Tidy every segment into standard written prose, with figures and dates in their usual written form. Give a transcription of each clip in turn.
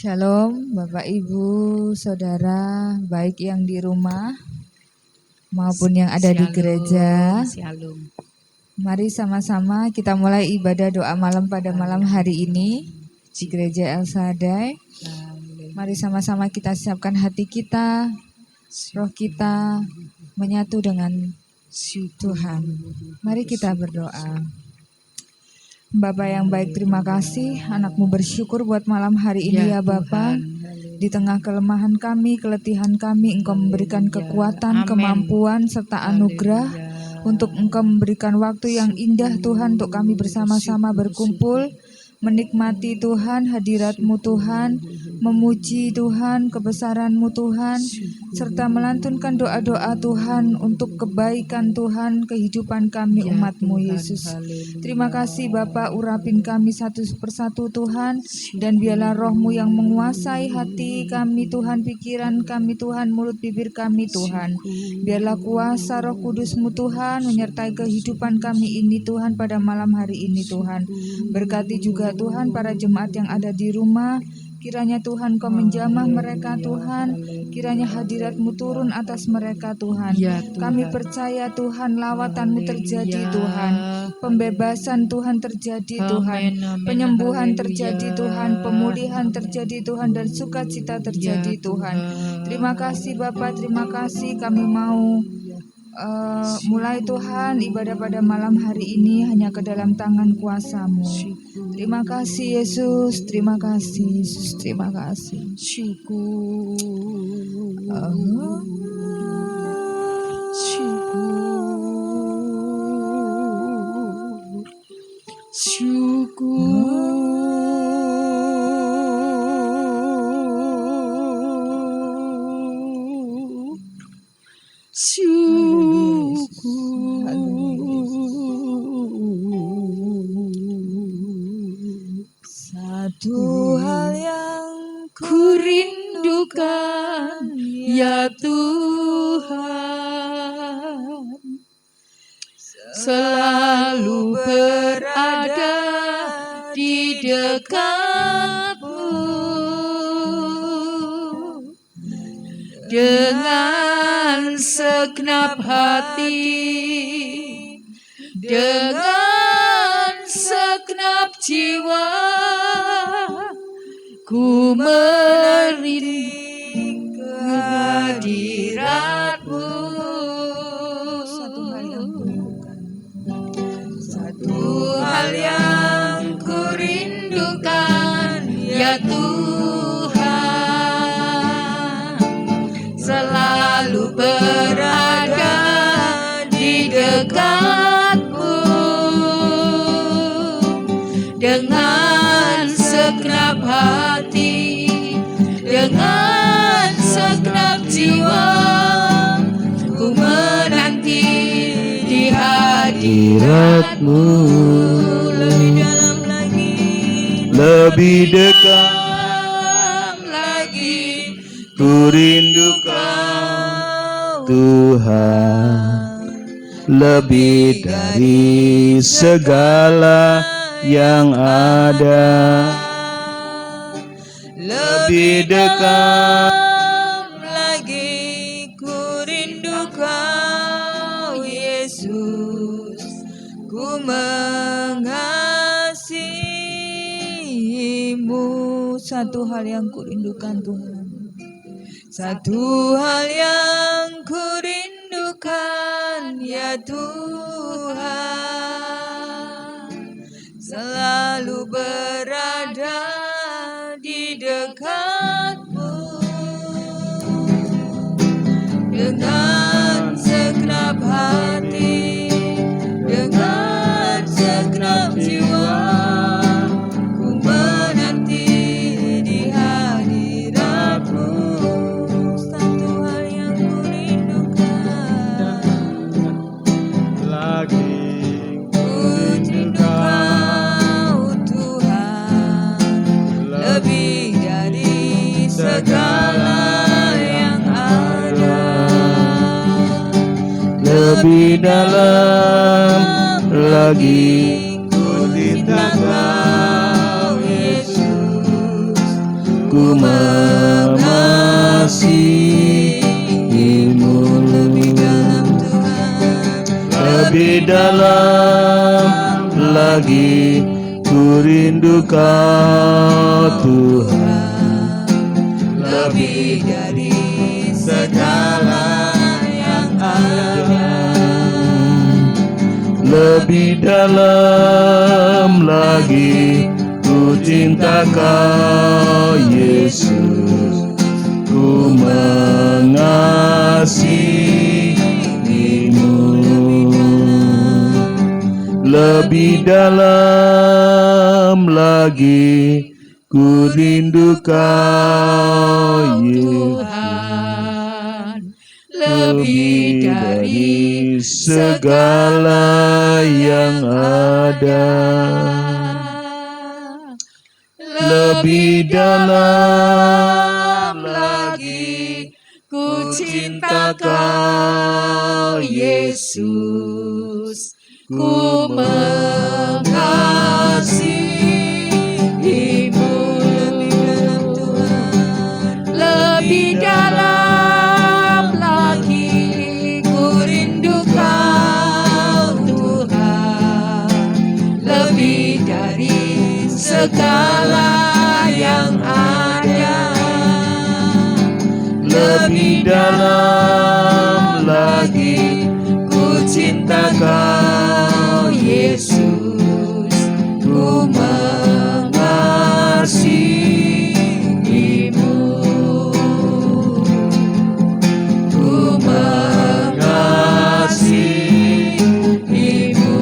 Shalom Bapak Ibu, Saudara, baik yang di rumah maupun yang ada di gereja. Shalom. Mari sama-sama kita mulai ibadah doa malam pada malam hari ini di Gereja El Shaddai. Mari sama-sama kita siapkan hati kita, roh kita menyatu dengan Tuhan. Mari kita berdoa. Bapa yang baik, terima kasih anak-Mu bersyukur buat malam hari ini ya Bapa. Di tengah kelemahan kami, keletihan kami, Engkau memberikan kekuatan, kemampuan, serta anugerah untuk Engkau memberikan waktu yang indah Tuhan untuk kami bersama-sama berkumpul, menikmati Tuhan, hadirat-Mu Tuhan, memuji Tuhan, kebesaran-Mu Tuhan, serta melantunkan doa-doa Tuhan untuk kebaikan Tuhan, kehidupan kami umat-Mu Yesus. Terima kasih Bapa, urapin kami satu persatu Tuhan, dan biarlah Roh-Mu yang menguasai hati kami Tuhan, pikiran kami Tuhan, mulut bibir kami Tuhan. Biarlah kuasa Roh Kudus-Mu Tuhan menyertai kehidupan kami ini Tuhan pada malam hari ini Tuhan. Berkati juga Tuhan para jemaat yang ada di rumah. Kiranya Tuhan Kau menjamah mereka Tuhan, kiranya hadirat-Mu turun atas mereka Tuhan. Kami percaya Tuhan lawatan-Mu terjadi Tuhan, pembebasan Tuhan terjadi Tuhan, penyembuhan terjadi Tuhan, pemulihan terjadi Tuhan, dan sukacita terjadi Tuhan. Terima kasih Bapa, terima kasih. Kami mau mulai Tuhan ibadah pada malam hari ini hanya ke dalam tangan kuasa-Mu. Terima kasih Yesus, terima kasih Yesus, terima kasih. Syukur. Satu hal yang ku rindukan ya Tuhan, selalu berada di dekat-Mu dengan segenap hati, dengan segenap jiwa. Ku merindu kehadirat-Mu. Satu hal yang ku rindukan ya Tuhan, selalu berada di dekat-Mu dengan segenap hati, dengan segenap jiwa. Ku menanti di hadirat-Mu. Lebih dalam lagi, lebih dekat lagi, ku rindukan Tuhan, lebih dari segala yang ada, lebih dekat lagi, ku rindu Kau Yesus, ku mengasihi-Mu. Satu hal yang ku rindukan Tuhan, satu hal yang ku rindukan ya Tuhan, selalu berada di dekat-Mu dengan segenap hati, dengan segenap jiwa. Ku menanti di hadirat-Mu. Satu hal yang ku rindukan lagi, ku rindukan Tuhan, lebih dari segala yang ada, lebih dalam lagi, ku cinta Kau Yesus, ku lebih dalam lagi ku rindu Kau Tuhan, lebih dari segala yang ada, lebih dalam lagi ku cinta Kau Yesus, ku mengasihimu. Lebih dalam lagi ku rindu Kau Tuhan, lebih dari segala yang ada, lebih dalam lagi ku cinta Kau Yesus, ku mengasihimu. Lebih dalam lagi ku rindu Kau Tuhan, lebih dari segala yang ada, lebih dalam lagi ku cinta Kau Yesus, ku mengasihimu, ku mengasihimu,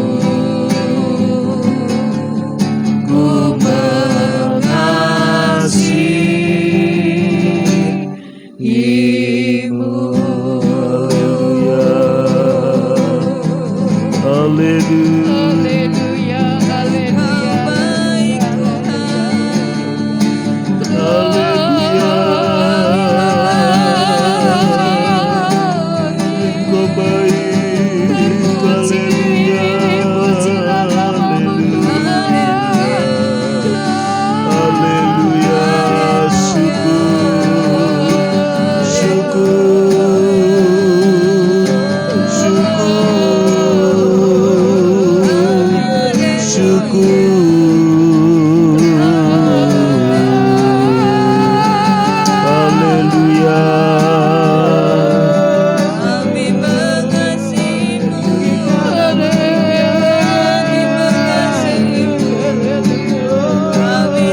ku mengasihimu. Haleluya, haleluya, haleluya. Kau baik, haleluya, haleluya. Syukur, syukur, syukur, haleluya. Kami mengasihimu, kami mengasihimu, kami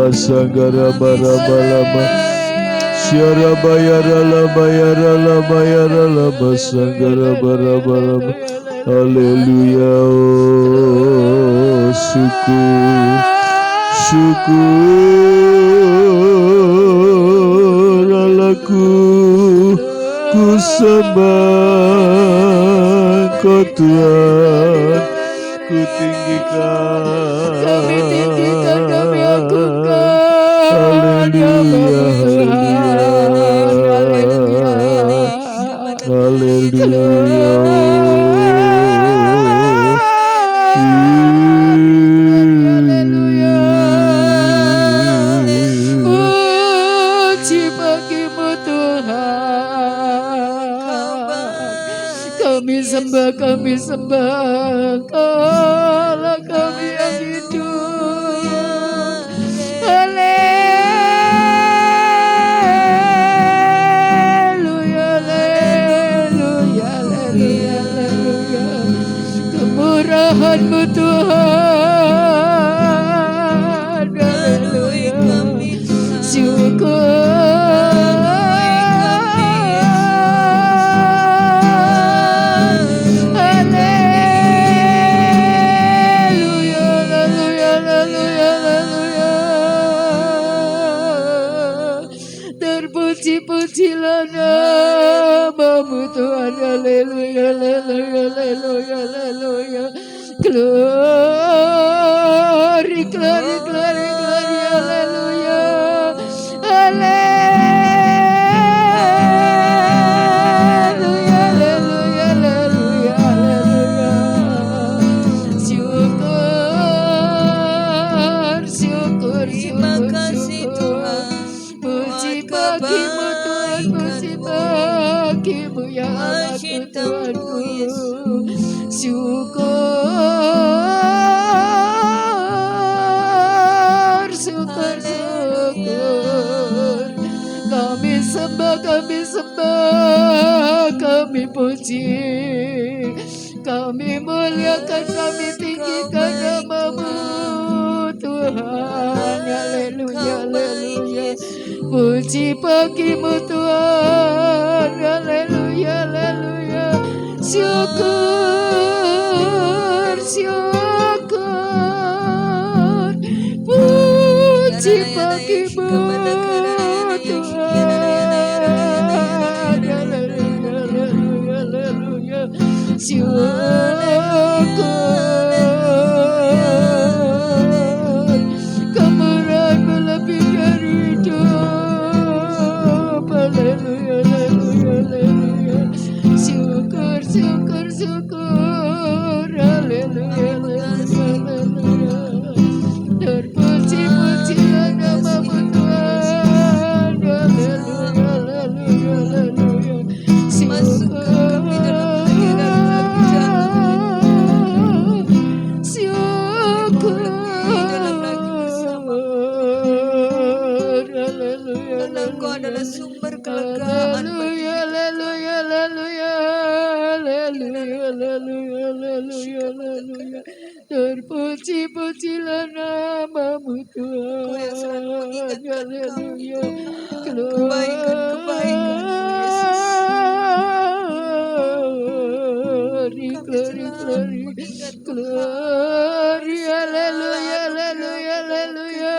Sanggara bara-bara, syarabayara labayara labayara laba sanggara bara-bara. Haleluya, oh, syukur, syukur Allahku, ku sembah Kau Tuhan, ku tinggikan, kami tinggikan, kami agungkan. Haleluya, haleluya, haleluya. Puji bagimu Tuhan, kami sembah, Kaulah kami yang hidup. Kemurahan-Mu Tuhan, Terpuji-pujilah namamu Tuhan. Haleluya, haleluya, haleluya, haleluya. Glory, glory, glory, glory, haleluya. Haleluya, haleluya, haleluya, haleluya. Syukur, syukur, Terima syukur, kasih syukur. Tuhan. Puji bagimu Tuhan, puji bagimu ya Allahku Cintamu, Tuhanku. Yesus. Syukur, syukur, syukur. Kami sembah, kami sembah, kami puji, kami muliakan, kami tinggikan namamu Tuhan. Haleluya, haleluya. Puji bagimu Tuhan. Haleluya, haleluya. Syukur, syukur. Puji bagimu Tuhan. Haleluya, haleluya, haleluya. Syukur. Kemurahan lebih dari hidup. Haleluya, haleluya, haleluya. Syukur, syukur, syukur. Haleluya, haleluya, haleluya. Terpuji-pujilah namamu Tuhan. Haleluya, haleluya, haleluya. Masukkan kami dalam pelayanan pekerjaan. Syukur. Dalam lagi bersama. Haleluya, Karena Engkau adalah sumber kelegaan bagi haleluya, haleluya, haleluya, haleluya, haleluya, haleluya, haleluya. Terpuji-pujilah namamu Engkau yang selalu Tuhan. mengingatkan kami Haleluya. kebaikan-kebaikan-Mu, Yesus. Glory, Kami glory, selalu glory, mengingat glory, haleluya, haleluya, haleluya,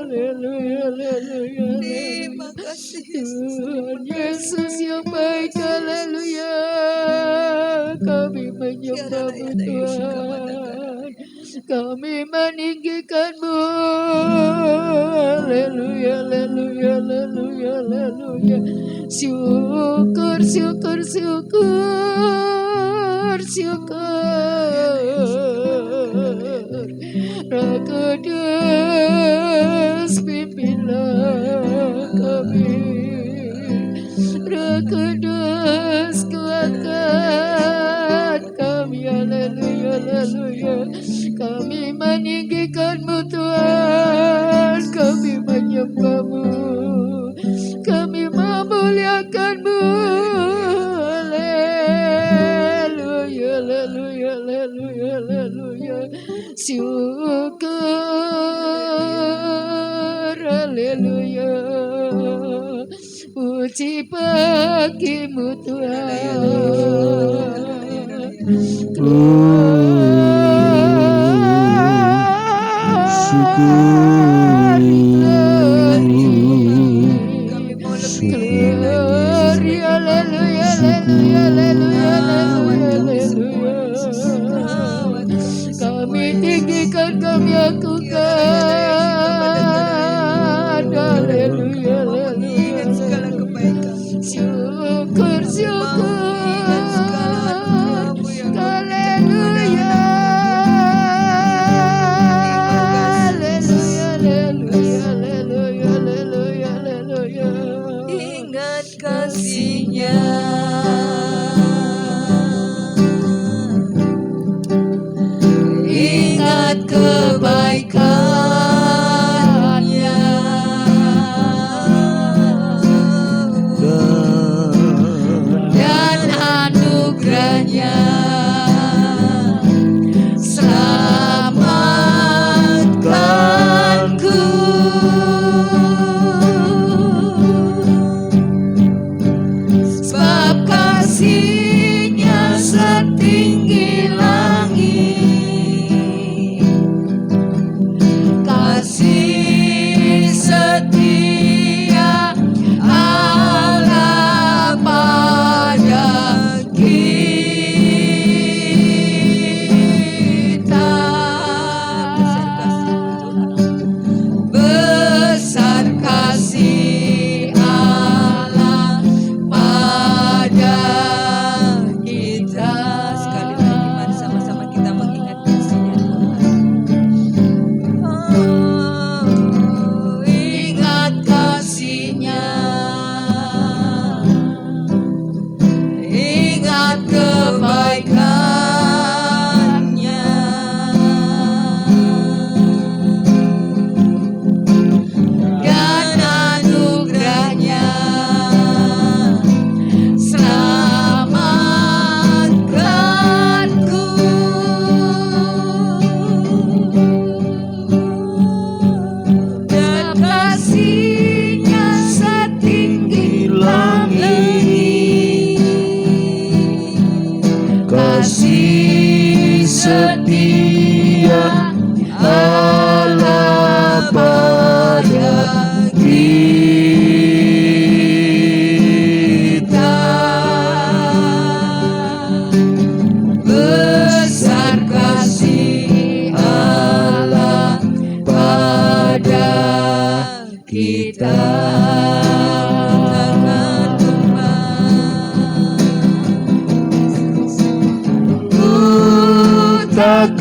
haleluya, haleluya. Terima kasih Yesus. Tuhan Yesus yang baik, haleluya. Kami menyembahmu Tuhan, kami meninggikanmu. Haleluya, haleluya, haleluya, haleluya. Syukur, syukur, syukur, syukur. Roh Kudus pimpinlah kami. Roh Kudus kuatkan kami. Haleluya, haleluya. Kami meninggikanmu Tuhan, kami menyembahmu, kami memuliakanmu. Haleluya, haleluya, haleluya, haleluya. Syukur, haleluya. Puji bagimu Tuhan. Kami mau lebih Glory, haleluya, haleluya, haleluya, haleluya, haleluya. Kami tinggikan, kami akukan. Haleluya, haleluya, segala kebaikan. syukur, syukur. Haleluya. Haleluya, haleluya, haleluya, haleluya, haleluya. Ingat kasih-Nya, Ingat kebaikan-Nya dan anugerah-Nya. Selamatkanku. Sebab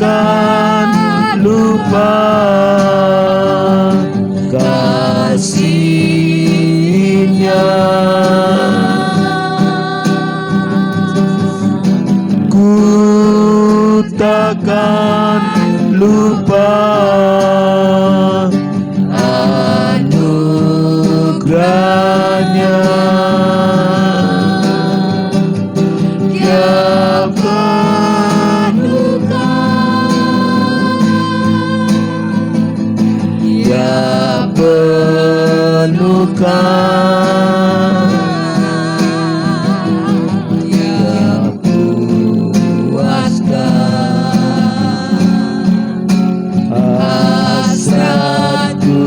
takkan lupa kasih-Nya. Ku takkan lupa anugerah-Nya. Dia penuhkan, Dia puaskan hasratku.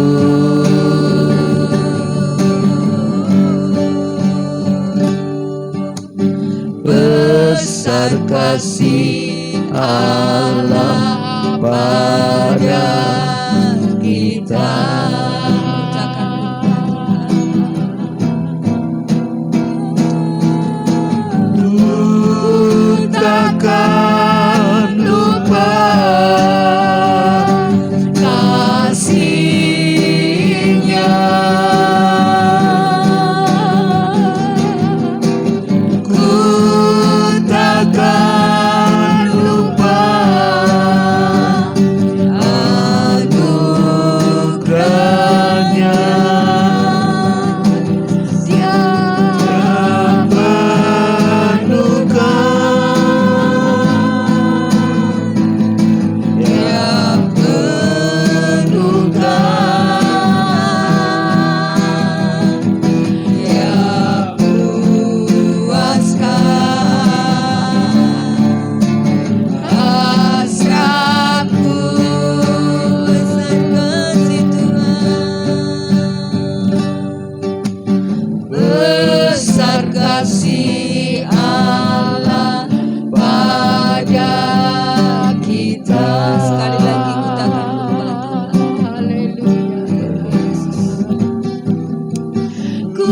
Besar kasih Allah pada kita. Takkan lupa kasih-Nya. Ku takkan lupa anugerah-Nya. Dia kasih Allah pada kita. Sekali lagi ku takkan lupa Tuhan. Ku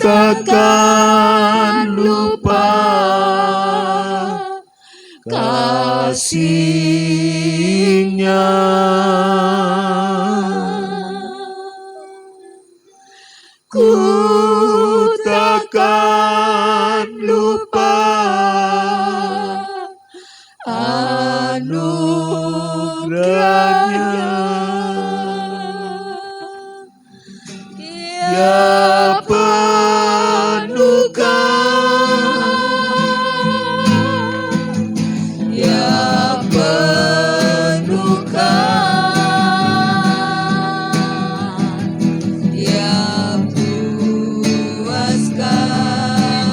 takkan lupa kasih-Nya. Ku takkan lupa anugerah-Nya. Dia penuhkan, Dia penuhkan, Dia puaskan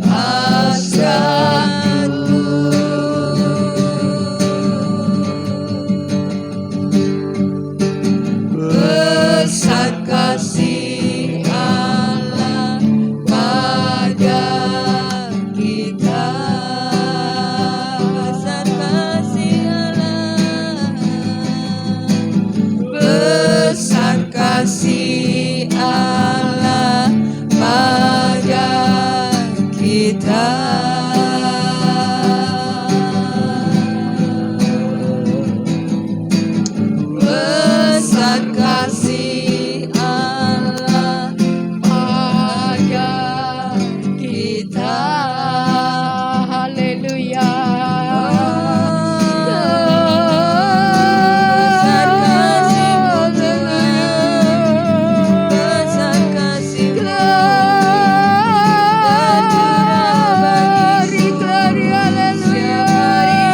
hasratku. Besar kasih Allah pada kita. Besar kasih Allah, besar kasih Allah pada kita. Besar kasih Allah pada kita. Haleluya. Besar kasih Tuhan, besar kasih tercurah bagi setiap hari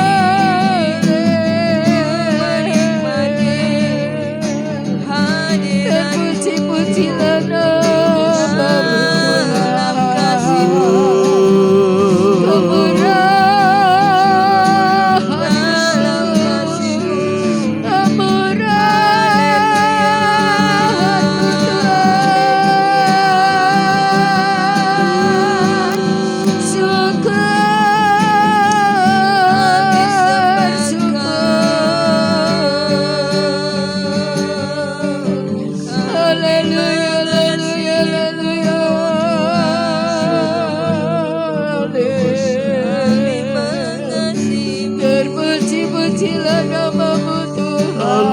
menikmati hadirat Puji-pujilah dalam kasih-Mu.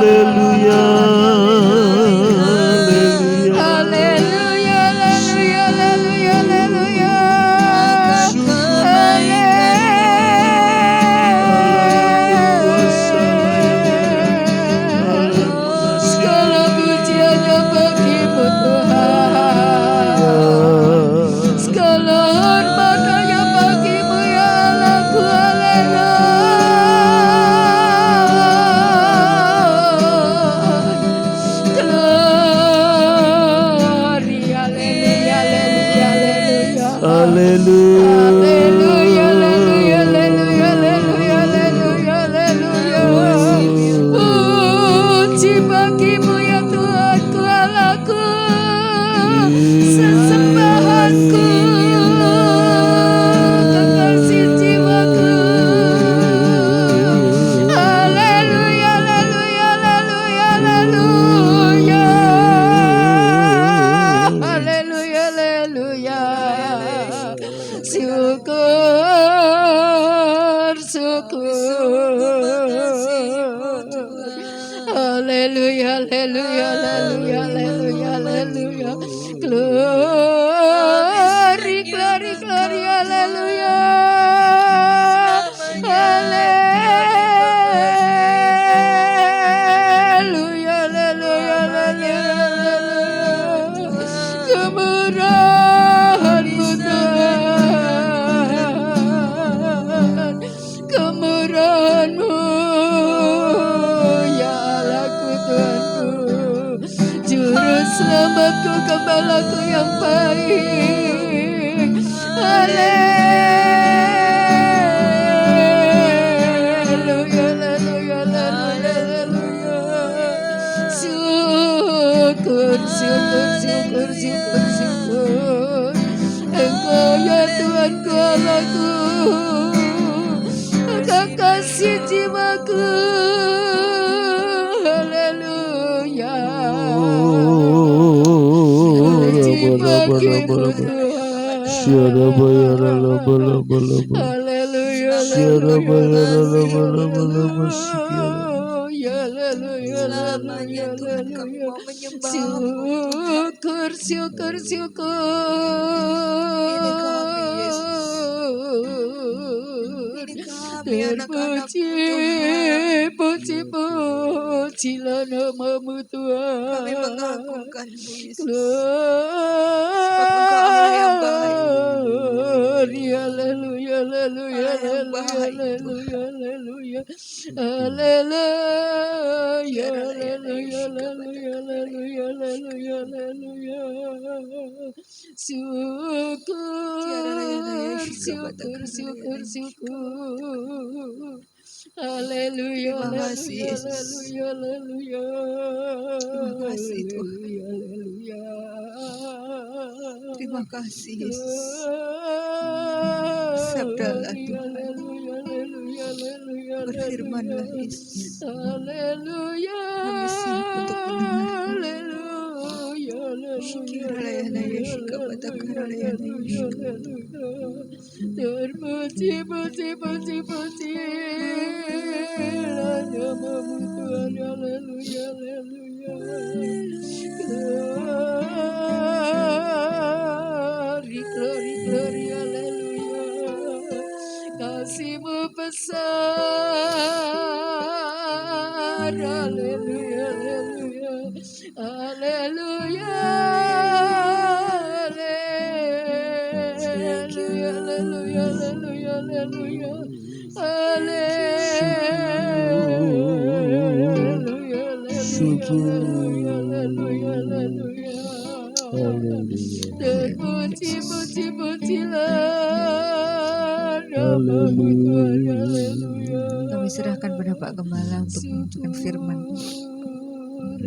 haleluya, haleluya. Haleluya, haleluya, haleluya, haleluya. Segala pujiannya bagimu Tuhan, segala hormat hanya bagimu ya Allahku. Haleluya. Haleluya, haleluya, haleluya, haleluya, haleluya, haleluya. Puji bagimu ya Tuhanku, Allahku, sesembahanku, kekasih jiwaku. Haleluya, haleluya, haleluya, haleluya. Haleluya, haleluya. Syukur, syukur. Haleluya, haleluya, haleluya, haleluya, haleluya. Glory, glory, glory, haleluya. Haleluya, haleluya, haleluya. Kemurahan-Mu Tuhan, kemurahan-Mu ya Allahku, Tuhanku, juru selamatku, gembalaku yang baik. Haleluya, haleluya, haleluya, haleluya. Syukur, syukur, syukur, syukur, syukur. Engkau ya Tuhanku, Allahku, kekasih jiwaku. Haleluya. Puji bagimu Tuhan. Haleluya, Selamanya Tuhan kami mau menyembah. syukur, syukur, syukur. Ini kami Yesus. Ini kami anak-anak Terpuji, Tuhan. puji, pujilah nama-Mu Tuhan. Kami mengagungkan-Mu Yesus. Glory, haleluya, haleluya, haleluya, haleluya, haleluya, haleluya, haleluya, haleluya, haleluya, haleluya. Syukur, syukur, syukur, syukur. Haleluya, Terima kasih, haleluya, Yesus. haleluya, haleluya. Terima kasih, Tuhan. Haleluya, haleluya. Terima kasih Yesus. Sabdalah Tuhan. Berfirmanlah Yesus. Haleluya. Kami siap untuk mendengar. Haleluya. Shikiralayana Yeshika Patakalayana Yeshika. Terpuji, puji, puji, puji. Namamu Tuhan. Haleluya, haleluya. Glory, glory, glory, haleluya. Kasih-Mu besar, haleluya, haleluya, haleluya, haleluya, haleluya, haleluya, haleluya, haleluya, haleluya, terpuji, puji, pujilah nama-Mu Tuhan, haleluya. Kami serahkan pada Pak Gembala untuk menunjukkan firman.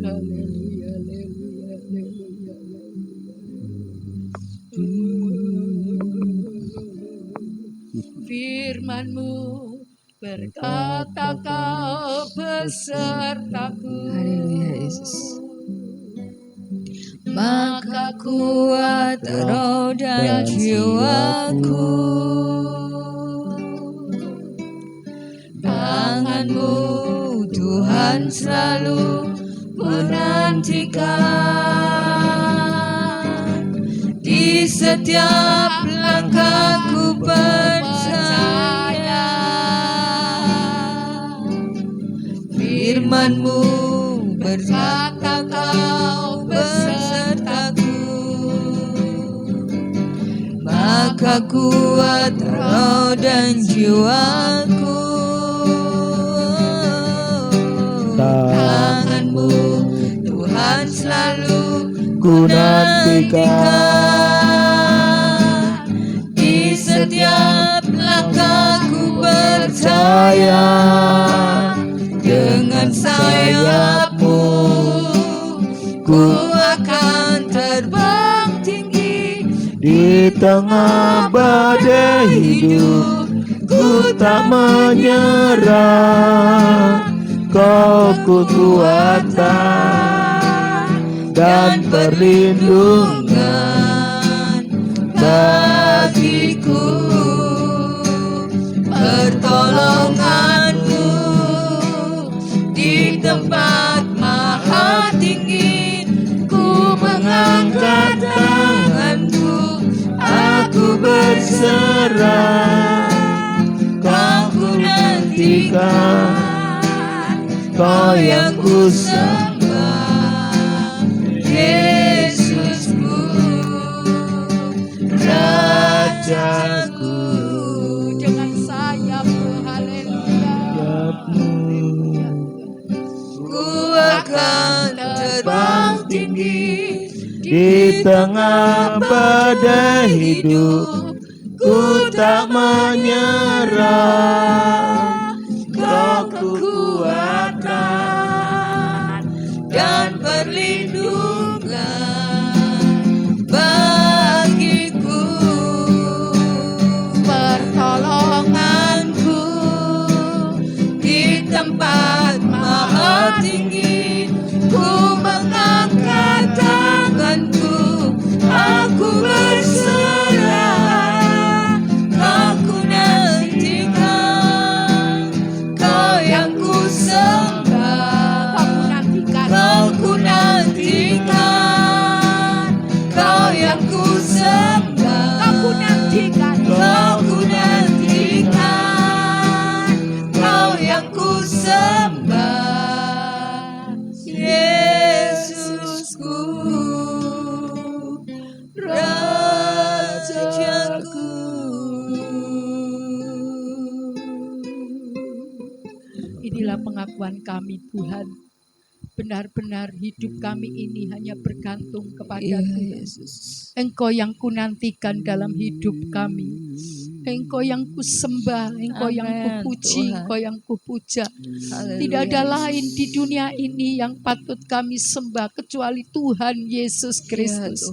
Haleluya, haleluya, haleluya, firman-Mu berkata, Kau besertaku. Haleluya Yesus. Maka kuat roda jiwaku. Tangan-Mu Tuhan selalu menantikan. Di setiap langkahku percaya, firman-Mu berkata Kau besertaku, maka kuat roh dan jiwaku. Tangan-Mu Tuhan selalu ku nantikan. Di setiap langkahku percaya, dengan sayap-Mu ku akan terbang tinggi. Di tengah badai hidup ku tak menyerah. Kau kekuatan dan perlindungan bagiku, pertolongan-Mu di tempat maha tinggi. Ku mengangkat tangan-Ku, aku berserah. Kau ku nantikan, Kau yang ku sembah, Yesusku, Rajaku. Dengan sayap-Mu, haleluya, ku akan terbang tinggi. di tengah badai hidup. Ku tak menyerah. Kau kekuatan dan perlindungan bagiku, pertolonganku di tempat maha tinggi. Ku mengangkat tanganku, aku berserah. Aku nantikan Kau yang ku sembah. Kau nantikan, Kau yang ku sembah. Kau nantikan, Kau yang ku sembah. Yesusku, Rajaku. Inilah pengakuan kami Tuhan. Benar-benar hidup kami ini hanya bergantung kepada Tuhan. Engkau yang ku nantikan dalam hidup kami. Engkau yang ku sembah, Engkau yang ku puji, Engkau yang ku puja. Tidak ada lain di dunia ini yang patut kami sembah kecuali Tuhan Yesus Kristus.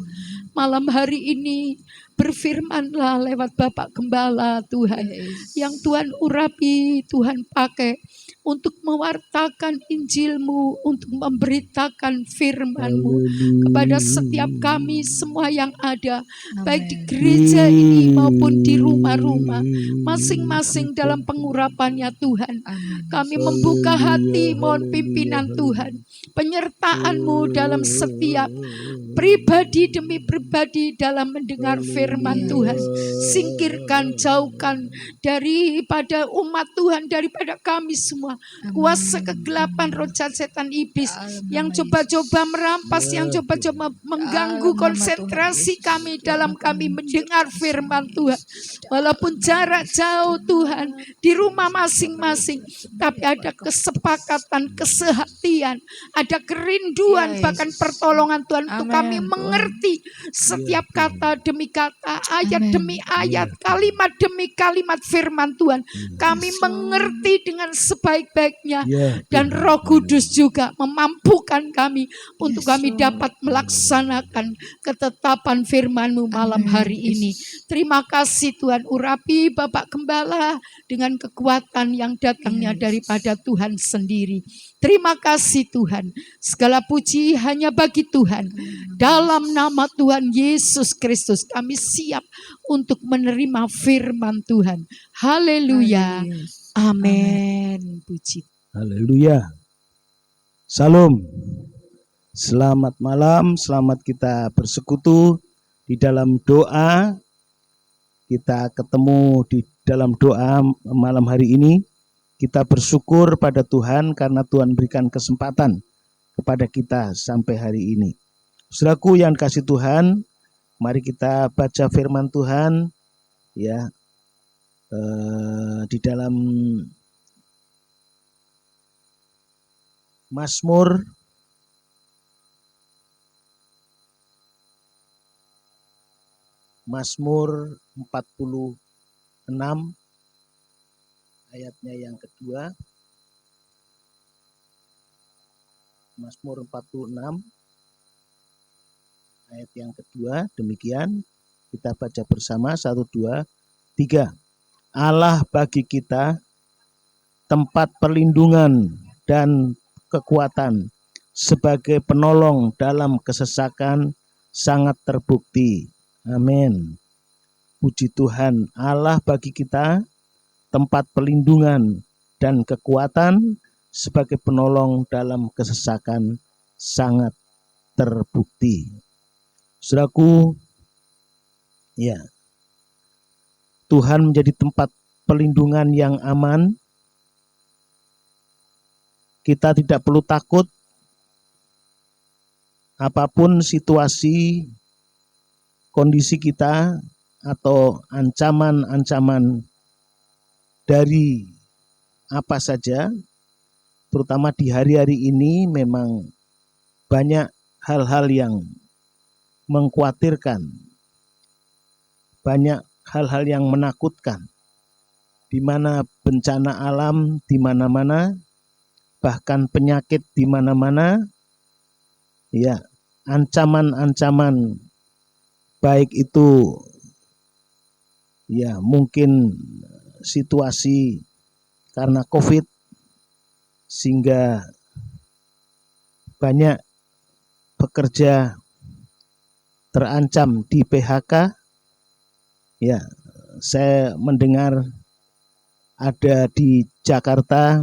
Malam hari ini berfirmanlah lewat Bapak Gembala Tuhan, yang Tuhan urapi, Tuhan pakai untuk mewartakan Injil-Mu, untuk memberitakan firman-Mu kepada setiap kami semua yang ada, baik di gereja ini maupun di rumah-rumah, masing-masing dalam pengurapannya Tuhan. Kami membuka hati, mohon pimpinan Tuhan, penyertaan-Mu dalam setiap pribadi demi pribadi dalam mendengar firman Tuhan. Singkirkan, jauhkan daripada umat Tuhan, daripada kami semua kuasa kegelapan, roh jahat, setan iblis yang coba-coba merampas, yang coba-coba mengganggu konsentrasi kami dalam kami mendengar firman Tuhan. Walaupun jarak jauh Tuhan, di rumah masing-masing, tapi ada kesepakatan, kesehatian, ada kerinduan, bahkan pertolongan Tuhan untuk kami mengerti setiap kata demi kata, ayat demi ayat, kalimat demi kalimat firman Tuhan. Kami mengerti dengan sebaik-baiknya, dan Roh Kudus juga memampukan kami untuk kami dapat melaksanakan ketetapan firman-Mu malam hari ini. Terima kasih Tuhan, urapi Bapak Gembala dengan kekuatan yang datangnya daripada Tuhan sendiri. Terima kasih Tuhan, segala puji hanya bagi Tuhan. Dalam nama Tuhan Yesus Kristus kami siap untuk menerima firman Tuhan. Haleluya. Amin. Puji. Haleluya. Salam. Selamat malam, selamat kita bersekutu di dalam doa. Kita ketemu di dalam doa malam hari ini. Kita bersyukur pada Tuhan karena Tuhan berikan kesempatan kepada kita sampai hari ini. Saudaraku yang kasih Tuhan, mari kita baca firman Tuhan ya di dalam Mazmur 46 ayatnya yang kedua. Mazmur 46 ayat yang kedua, demikian kita baca bersama 1, 2, 3. Allah bagi kita tempat perlindungan dan kekuatan, sebagai penolong dalam kesesakan sangat terbukti. Amin. Puji Tuhan, Allah bagi kita tempat perlindungan dan kekuatan, sebagai penolong dalam kesesakan sangat terbukti. Saudaraku, ya, Tuhan menjadi tempat perlindungan yang aman. Kita tidak perlu takut apapun situasi, kondisi kita, atau ancaman-ancaman dari apa saja. Terutama di hari-hari ini memang banyak hal-hal yang mengkhawatirkan, banyak hal-hal yang menakutkan, di mana bencana alam di mana-mana, bahkan penyakit di mana-mana, ya, ancaman-ancaman baik itu ya mungkin situasi karena COVID sehingga banyak pekerja terancam di PHK. Ya, saya mendengar ada di Jakarta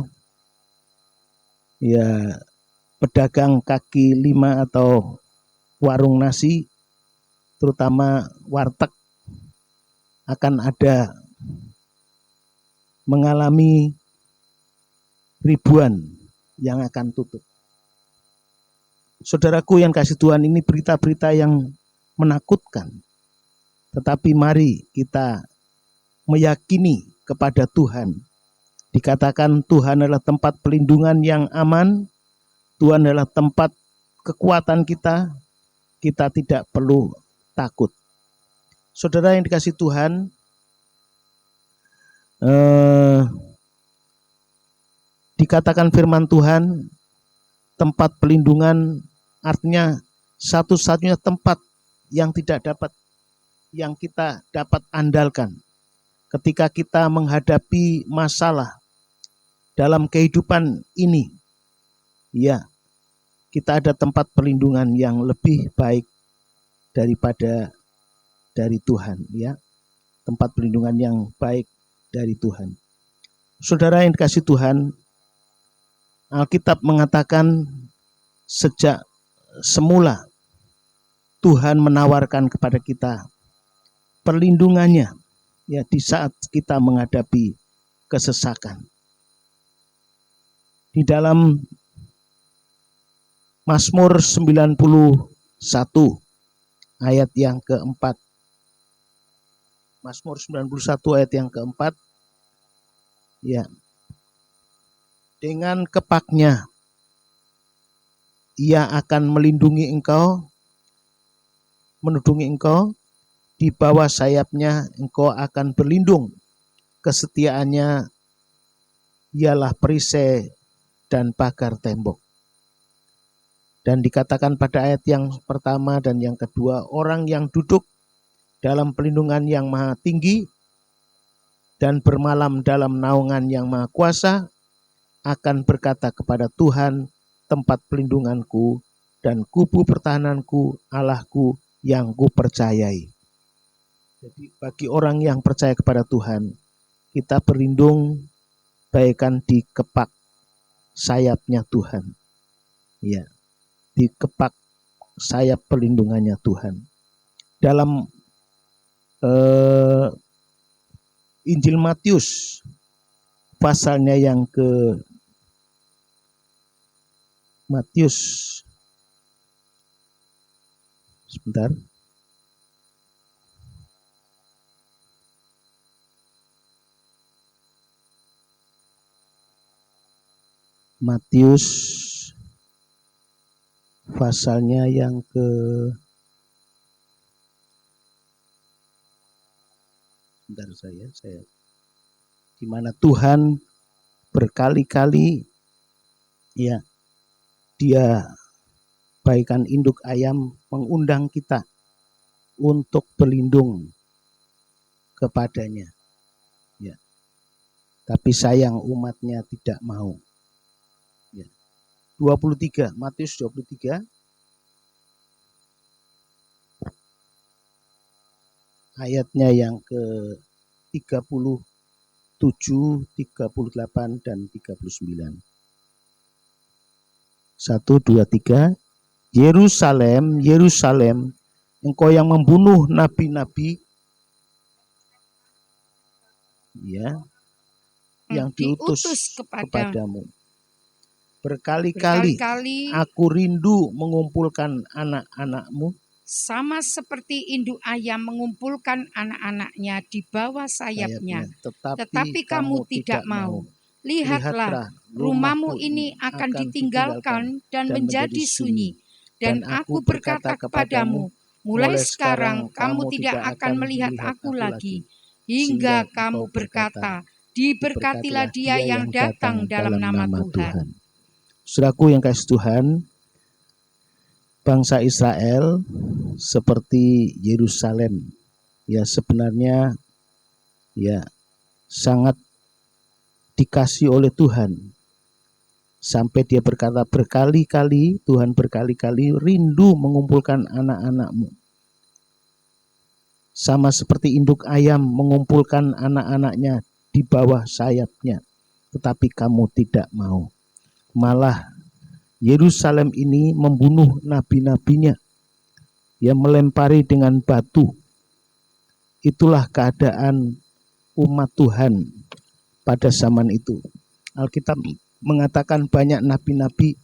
ya pedagang kaki lima atau warung nasi, terutama warteg, akan ada mengalami ribuan yang akan tutup. Saudaraku yang kasih Tuhan, ini berita-berita yang menakutkan. Tetapi mari kita meyakini kepada Tuhan. Dikatakan Tuhan adalah tempat perlindungan yang aman. Tuhan adalah tempat kekuatan kita. Kita tidak perlu takut. Saudara yang dikasih Tuhan, dikatakan firman Tuhan, tempat pelindungan artinya satu-satunya tempat yang kita dapat andalkan ketika kita menghadapi masalah dalam kehidupan ini. Ya, kita ada tempat perlindungan yang lebih baik daripada dari Tuhan, ya. Tempat perlindungan yang baik dari Tuhan. Saudara yang dikasih Tuhan, Alkitab mengatakan sejak semula Tuhan menawarkan kepada kita perlindungannya ya di saat kita menghadapi kesesakan. Di dalam Mazmur 91 ayat yang keempat. Mazmur 91 ayat yang keempat. Ya. Dengan kepaknya ia akan melindungi engkau, menudungi engkau, di bawah sayapnya engkau akan berlindung. Kesetiaannya ialah perisai dan pagar tembok. Dan dikatakan pada ayat yang pertama dan yang kedua, orang yang duduk dalam pelindungan yang maha tinggi dan bermalam dalam naungan yang maha kuasa akan berkata kepada Tuhan, tempat pelindunganku dan kubu pertahananku, Allahku yang kupercayai. Jadi bagi orang yang percaya kepada Tuhan, kita berlindung bagaikan di kepak sayapnya Tuhan. Ya, dikepak sayap perlindungannya Tuhan. Dalam Injil Matius pasalnya yang ke Matius sebentar. Matius pasalnya yang ke sebentar saya di mana Tuhan berkali-kali ya dia bagaikan induk ayam mengundang kita untuk berlindung kepadanya. Ya. Tapi sayang umatnya tidak mau. Ya. 23, Matius 23 ayatnya yang ke 37, 38 dan 39. 1, 2, 3. Yerusalem, Yerusalem, engkau yang membunuh nabi-nabi, ya, yang diutus kepadamu. Berkali-kali aku rindu mengumpulkan anak-anakmu, sama seperti induk ayam mengumpulkan anak-anaknya di bawah sayapnya, tetapi kamu tidak mau. Lihatlah, rumahmu ini akan ditinggalkan dan menjadi sunyi. Dan aku berkata kepadamu, mulai sekarang kamu tidak akan melihat aku lagi, hingga kamu berkata, diberkatilah dia yang datang dalam nama Tuhan. Saudaraku yang kasih Tuhan, bangsa Israel seperti Yerusalem, ya sebenarnya ya sangat dikasih oleh Tuhan. Sampai dia berkata berkali-kali, Tuhan berkali-kali rindu mengumpulkan anak-anakmu. Sama seperti induk ayam mengumpulkan anak-anaknya di bawah sayapnya. Tetapi kamu tidak mau. Malah Yerusalem ini membunuh nabi-nabinya. Yang melempari dengan batu. Itulah keadaan umat Tuhan pada zaman itu. Alkitab mengatakan banyak nabi-nabi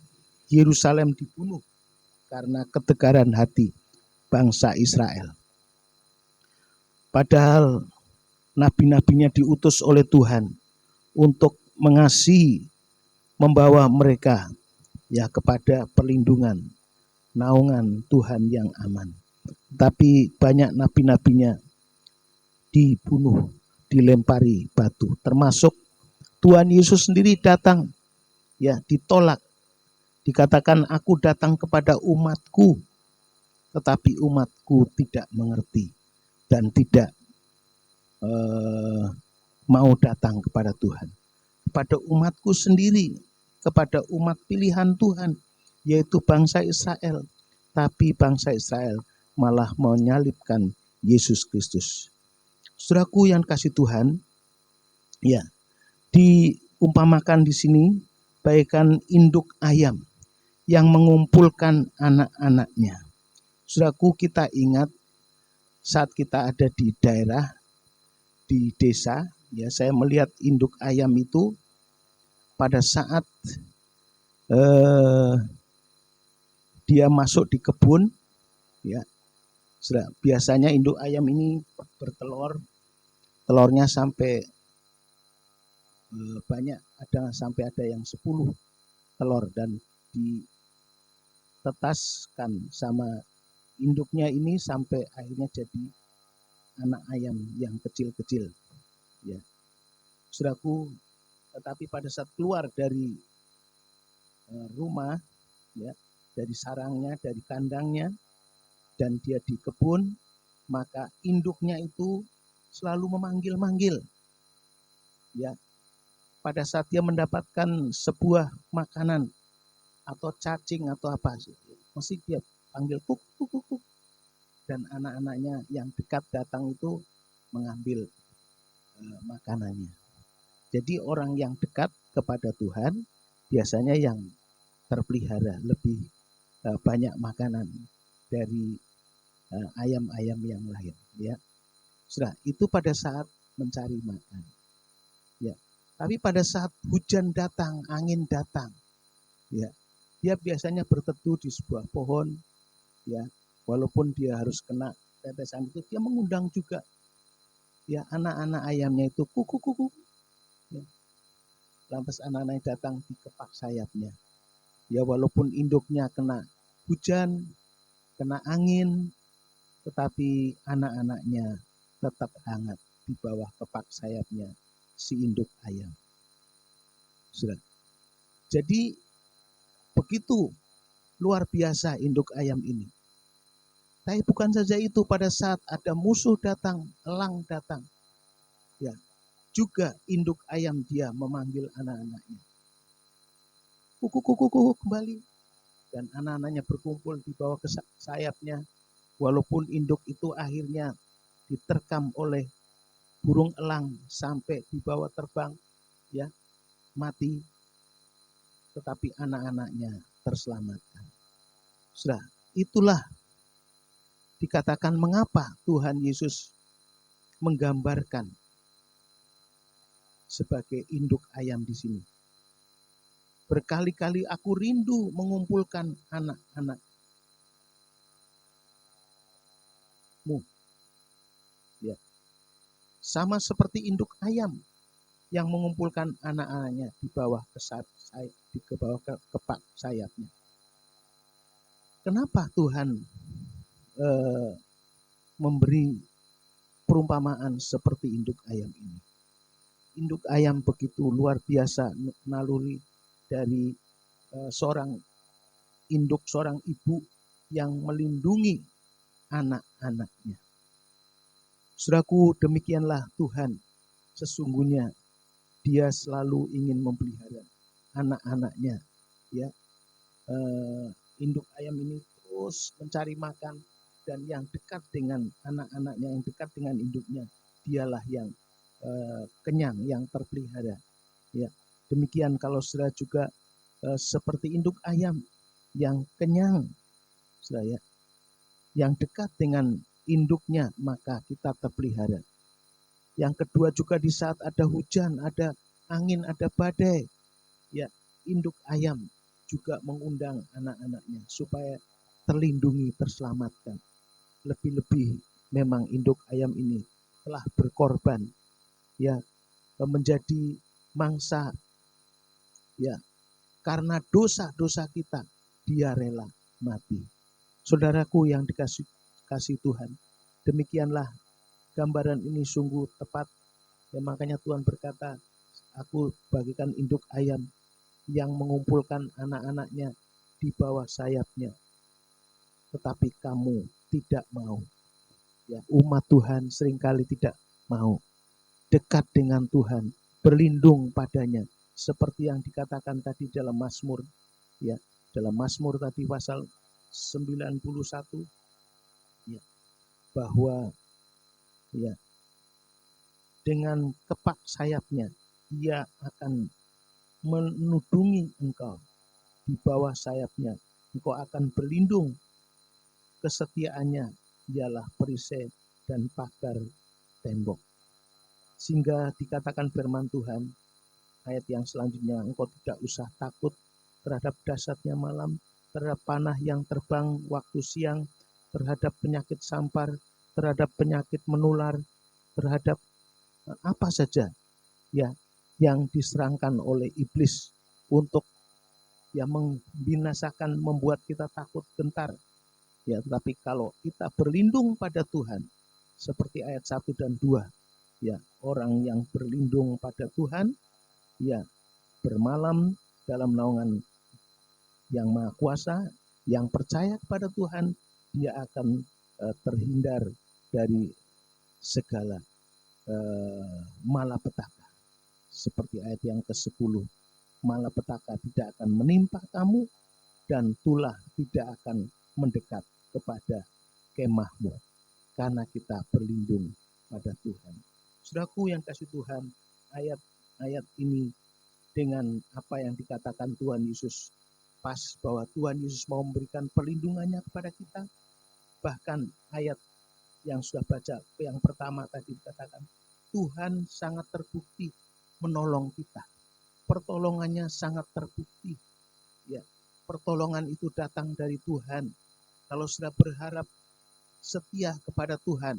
Yerusalem dibunuh karena ketegaran hati bangsa Israel. Padahal nabi-nabinya diutus oleh Tuhan untuk mengasihi, membawa mereka ya kepada perlindungan, naungan Tuhan yang aman. Tapi banyak nabi-nabinya dibunuh, dilempari batu, termasuk Tuhan Yesus sendiri datang, ya ditolak. Dikatakan aku datang kepada umatku, tetapi umatku tidak mengerti dan tidak mau datang kepada Tuhan. Kepada umatku sendiri, kepada umat pilihan Tuhan, yaitu bangsa Israel. Tapi bangsa Israel malah menyalibkan Yesus Kristus. Saudaraku yang kasih Tuhan, ya diumpamakan di sini bagaikan induk ayam yang mengumpulkan anak-anaknya. Saudaraku, kita ingat saat kita ada di daerah, di desa, ya saya melihat induk ayam itu pada saat dia masuk di kebun, ya biasanya induk ayam ini bertelur, telurnya sampai banyak, sampai ada yang 10 telur dan ditetaskan sama induknya ini sampai akhirnya jadi anak ayam yang kecil-kecil. Ya. Saudaraku, tetapi pada saat keluar dari rumah, ya, dari sarangnya, dari kandangnya, dan dia di kebun, maka induknya itu selalu memanggil-manggil. Ya. Pada saat dia mendapatkan sebuah makanan atau cacing atau apa, mesti dia panggil kuk, kuk, kuk, kuk. Dan anak-anaknya yang dekat datang itu mengambil makanannya. Jadi orang yang dekat kepada Tuhan biasanya yang terpelihara, lebih banyak makanan dari ayam-ayam yang lain, ya. Sudah, itu pada saat mencari makan. Ya. Tapi pada saat hujan datang, angin datang, ya, dia biasanya berteduh di sebuah pohon, ya. Walaupun dia harus kena tetesan itu, dia mengundang juga, ya, anak-anak ayamnya itu kuku kuku. Ya. Lantas anak-anaknya datang dikepak sayapnya. Ya, walaupun induknya kena hujan, kena angin, tetapi anak-anaknya tetap hangat di bawah kepak sayapnya si induk ayam. Sudah. Jadi begitu luar biasa induk ayam ini. Tapi bukan saja itu, pada saat ada musuh datang, elang datang, ya, juga induk ayam dia memanggil anak-anaknya. Kuku kuku kuku kembali, dan anak-anaknya berkumpul di bawah sayapnya. Walaupun induk itu akhirnya diterkam oleh burung elang sampai dibawa terbang, ya, mati, tetapi anak-anaknya terselamatkan. Sudah, itulah dikatakan mengapa Tuhan Yesus menggambarkan sebagai induk ayam di sini. Berkali-kali aku rindu mengumpulkan anak-anakmu. Ya. Sama seperti induk ayam yang mengumpulkan anak-anaknya di bawah kepak sayapnya. Kenapa Tuhan memberi perumpamaan seperti induk ayam ini? Induk ayam begitu luar biasa naluri dari seorang induk, seorang ibu yang melindungi anak-anaknya. Saudaraku, demikianlah Tuhan sesungguhnya. Dia selalu ingin memelihara anak-anaknya, ya. Induk ayam ini terus mencari makan, dan yang dekat dengan anak-anaknya, yang dekat dengan induknya, dialah yang kenyang, yang terpelihara, ya. Demikian kalau saudara juga seperti induk ayam yang kenyang, saudara, ya, yang dekat dengan induknya, maka kita terpelihara. Yang kedua juga di saat ada hujan, ada angin, ada badai, ya, induk ayam juga mengundang anak-anaknya supaya terlindungi, terselamatkan. Lebih-lebih memang induk ayam ini telah berkorban, ya, menjadi mangsa, ya, karena dosa-dosa kita dia rela mati. Saudaraku yang dikasih Tuhan, demikianlah gambaran ini sungguh tepat. Ya, makanya Tuhan berkata, aku bagikan induk ayam yang mengumpulkan anak-anaknya di bawah sayapnya. Tetapi kamu tidak mau. Ya, umat Tuhan seringkali tidak mau dekat dengan Tuhan, berlindung padanya. Seperti yang dikatakan tadi dalam Mazmur, ya, dalam Mazmur tadi pasal 91, ya, bahwa, ya, dengan kepak sayapnya ia akan menudungi engkau, di bawah sayapnya engkau akan berlindung. Kesetiaannya ialah perisai dan pagar tembok. Sehingga dikatakan firman Tuhan, ayat yang selanjutnya, engkau tidak usah takut terhadap dahsyatnya malam, terhadap panah yang terbang waktu siang, terhadap penyakit sampar, terhadap penyakit menular, terhadap apa saja, ya, yang diserangkan oleh iblis untuk, ya, membinasakan, membuat kita takut, gentar. Ya, tetapi kalau kita berlindung pada Tuhan, seperti ayat 1 dan 2, ya, orang yang berlindung pada Tuhan, ya, bermalam dalam naungan yang Maha Kuasa, yang percaya kepada Tuhan, dia akan terhindar dari segala malapetaka. Seperti ayat yang ke-10, malapetaka tidak akan menimpa kamu, dan tulah tidak akan mendekat kepada kemahmu, karena kita berlindung pada Tuhan. Saudaraku yang kasih Tuhan, ayat-ayat ini dengan apa yang dikatakan Tuhan Yesus pas bahwa Tuhan Yesus mau memberikan perlindungannya kepada kita. Bahkan ayat yang sudah baca yang pertama tadi dikatakan, Tuhan sangat terbukti menolong kita. Pertolongannya sangat terbukti. Ya, pertolongan itu datang dari Tuhan. Kalau sudah berharap setia kepada Tuhan,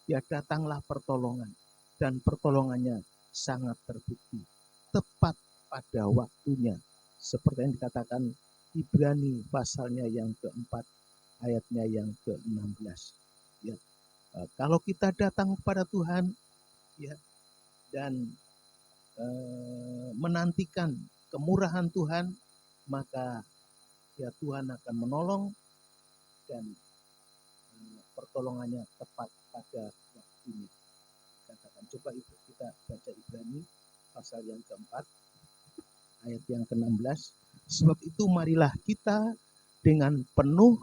ya datanglah pertolongan. Dan pertolongannya sangat terbukti. Tepat pada waktunya. Seperti yang dikatakan Ibrani pasalnya yang keempat, ayatnya yang ke-16. Ya. Kalau kita datang kepada Tuhan, ya, dan menantikan kemurahan Tuhan, maka ya Tuhan akan menolong dan pertolongannya tepat pada waktunya. Katakan, coba kita baca Ibrani pasal yang keempat, ayat yang ke-16. Sebab itu marilah kita dengan penuh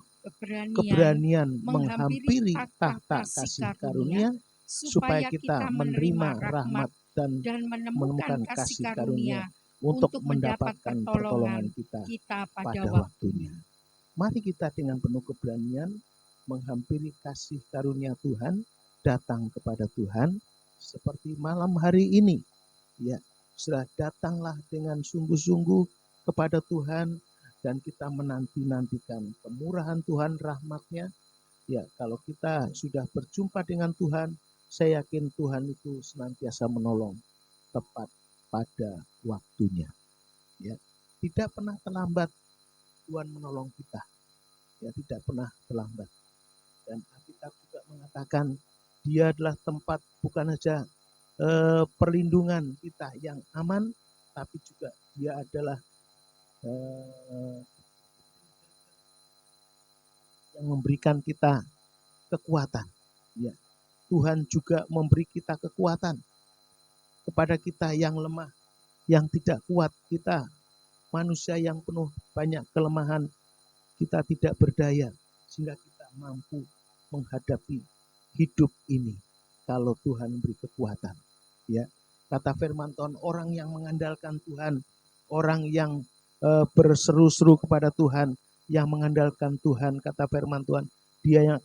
keberanian menghampiri tahta kasih karunia, supaya kita menerima rahmat dan menemukan kasih karunia untuk mendapatkan pertolongan kita pada waktunya. Mari kita dengan penuh keberanian menghampiri kasih karunia Tuhan, datang kepada Tuhan seperti malam hari ini. Ya, sudah datanglah dengan sungguh-sungguh kepada Tuhan dan kita menanti-nantikan kemurahan Tuhan, rahmat-Nya. Ya, kalau kita sudah berjumpa dengan Tuhan, saya yakin Tuhan itu senantiasa menolong tepat pada waktunya. Ya, tidak pernah terlambat Tuhan menolong kita. Ya, tidak pernah terlambat. Dan Alkitab juga mengatakan Dia adalah tempat bukan saja perlindungan kita yang aman, tapi juga Dia adalah yang memberikan kita kekuatan. Ya, Tuhan juga memberi kita kekuatan kepada kita yang lemah, yang tidak kuat. Kita manusia yang penuh banyak kelemahan, kita tidak berdaya sehingga kita mampu menghadapi hidup ini kalau Tuhan beri kekuatan. Ya, kata firman Tuhan, orang yang mengandalkan Tuhan, orang yang berseru-seru kepada Tuhan, yang mengandalkan Tuhan, kata firman Tuhan, dia yang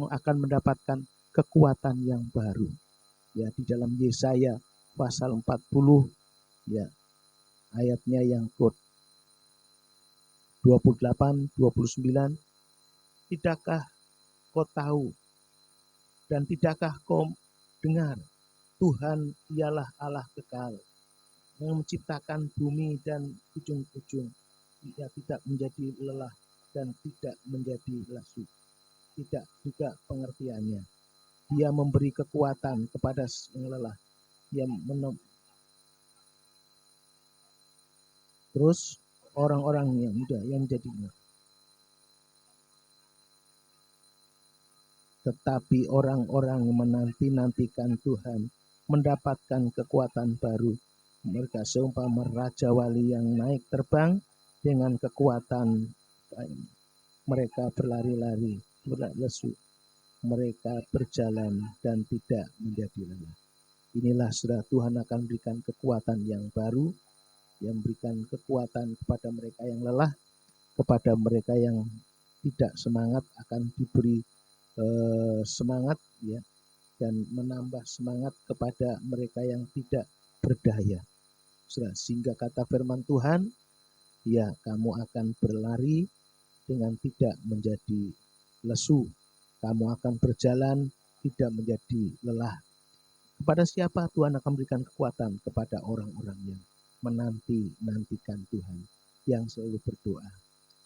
akan mendapatkan kekuatan yang baru. Ya, di dalam Yesaya pasal 40, ya, ayatnya yang ke-28, 29, tidakkah kau tahu dan tidakkah kau dengar, Tuhan ialah Allah kekal, yang menciptakan bumi dan ujung-ujung. Dia tidak menjadi lelah dan tidak menjadi lesu. Tidak juga pengertiannya. Dia memberi kekuatan kepada yang lelah. Terus orang-orang yang muda yang menjadi lelah. Tetapi orang-orang yang menanti-nantikan Tuhan mendapatkan kekuatan baru. Mereka seumpama raja wali yang naik terbang dengan kekuatan. Mereka berlari-lari, tidak lesu. Mereka berjalan dan tidak menjadi lelah. Inilah saudara, Tuhan akan berikan kekuatan yang baru, yang berikan kekuatan kepada mereka yang lelah, kepada mereka yang tidak semangat akan diberi semangat, ya, dan menambah semangat kepada mereka yang tidak berdaya. Sehingga kata firman Tuhan, ya, kamu akan berlari dengan tidak menjadi lesu. Kamu akan berjalan tidak menjadi lelah. Kepada siapa Tuhan akan berikan kekuatan? Kepada orang-orang yang menanti-nantikan Tuhan, yang selalu berdoa.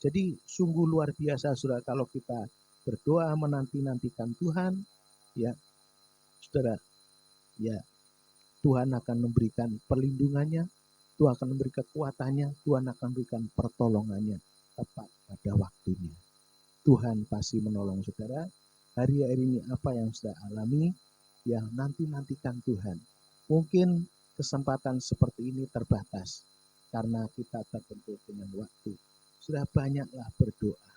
Jadi sungguh luar biasa saudara kalau kita berdoa menanti-nantikan Tuhan, ya saudara, ya Tuhan akan memberikan perlindungannya, Tuhan akan memberi kekuatannya, Tuhan akan memberikan pertolongannya tepat pada waktunya. Tuhan pasti menolong saudara. Hari-hari ini apa yang sudah alami, ya nanti-nantikan Tuhan. Mungkin kesempatan seperti ini terbatas karena kita terbentur dengan waktu. Sudah banyaklah berdoa.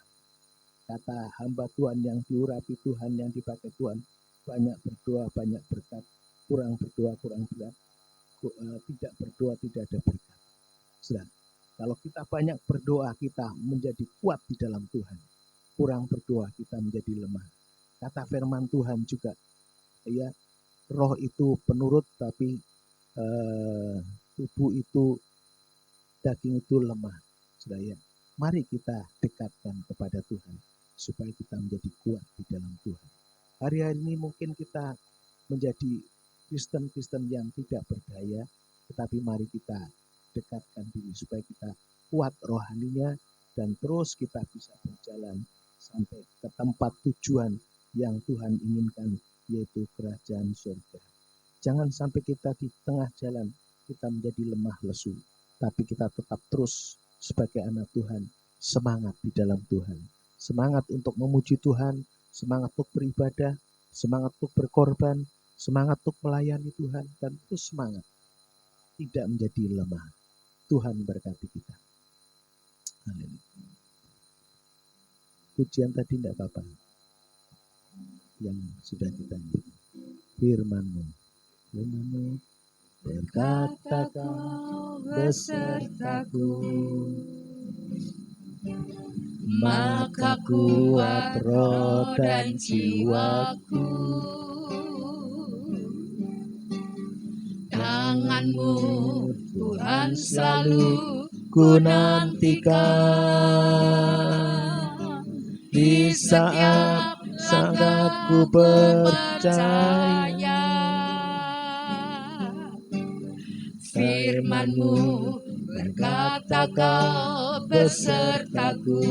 Kata hamba Tuhan yang diurapi Tuhan, yang dipakai Tuhan, banyak berdoa, banyak berkat. Kurang berdoa, kurang berkat. Tidak berdoa, tidak ada berkat. Sudah. Kalau kita banyak berdoa, kita menjadi kuat di dalam Tuhan. Kurang berdoa, kita menjadi lemah. Kata firman Tuhan juga, ya, roh itu penurut, tapi tubuh itu, daging itu lemah. Saudara, mari kita dekatkan kepada Tuhan, supaya kita menjadi kuat di dalam Tuhan. Hari-hari ini mungkin kita menjadi Kristen-Kristen yang tidak berdaya, tetapi mari kita dekatkan diri supaya kita kuat rohaninya dan terus kita bisa berjalan sampai ke tempat tujuan yang Tuhan inginkan, yaitu kerajaan surga. Jangan sampai kita di tengah jalan kita menjadi lemah lesu, tapi kita tetap terus sebagai anak Tuhan, semangat di dalam Tuhan, semangat untuk memuji Tuhan, semangat untuk beribadah, semangat untuk berkorban, semangat untuk melayani Tuhan, dan terus semangat tidak menjadi lemah. Tuhan berkati kita. Amin. Pujian tadi tidak apa-apa. Yang sudah kita nyanyi. Firman-Mu. Firman-Mu. Berkata Kau besertaku, maka kuat roh dan jiwaku. Tangan-Mu Tuhan selalu Ku nantikan di saat sangat ku percaya. Firman-Mu berkata Kau besertaku,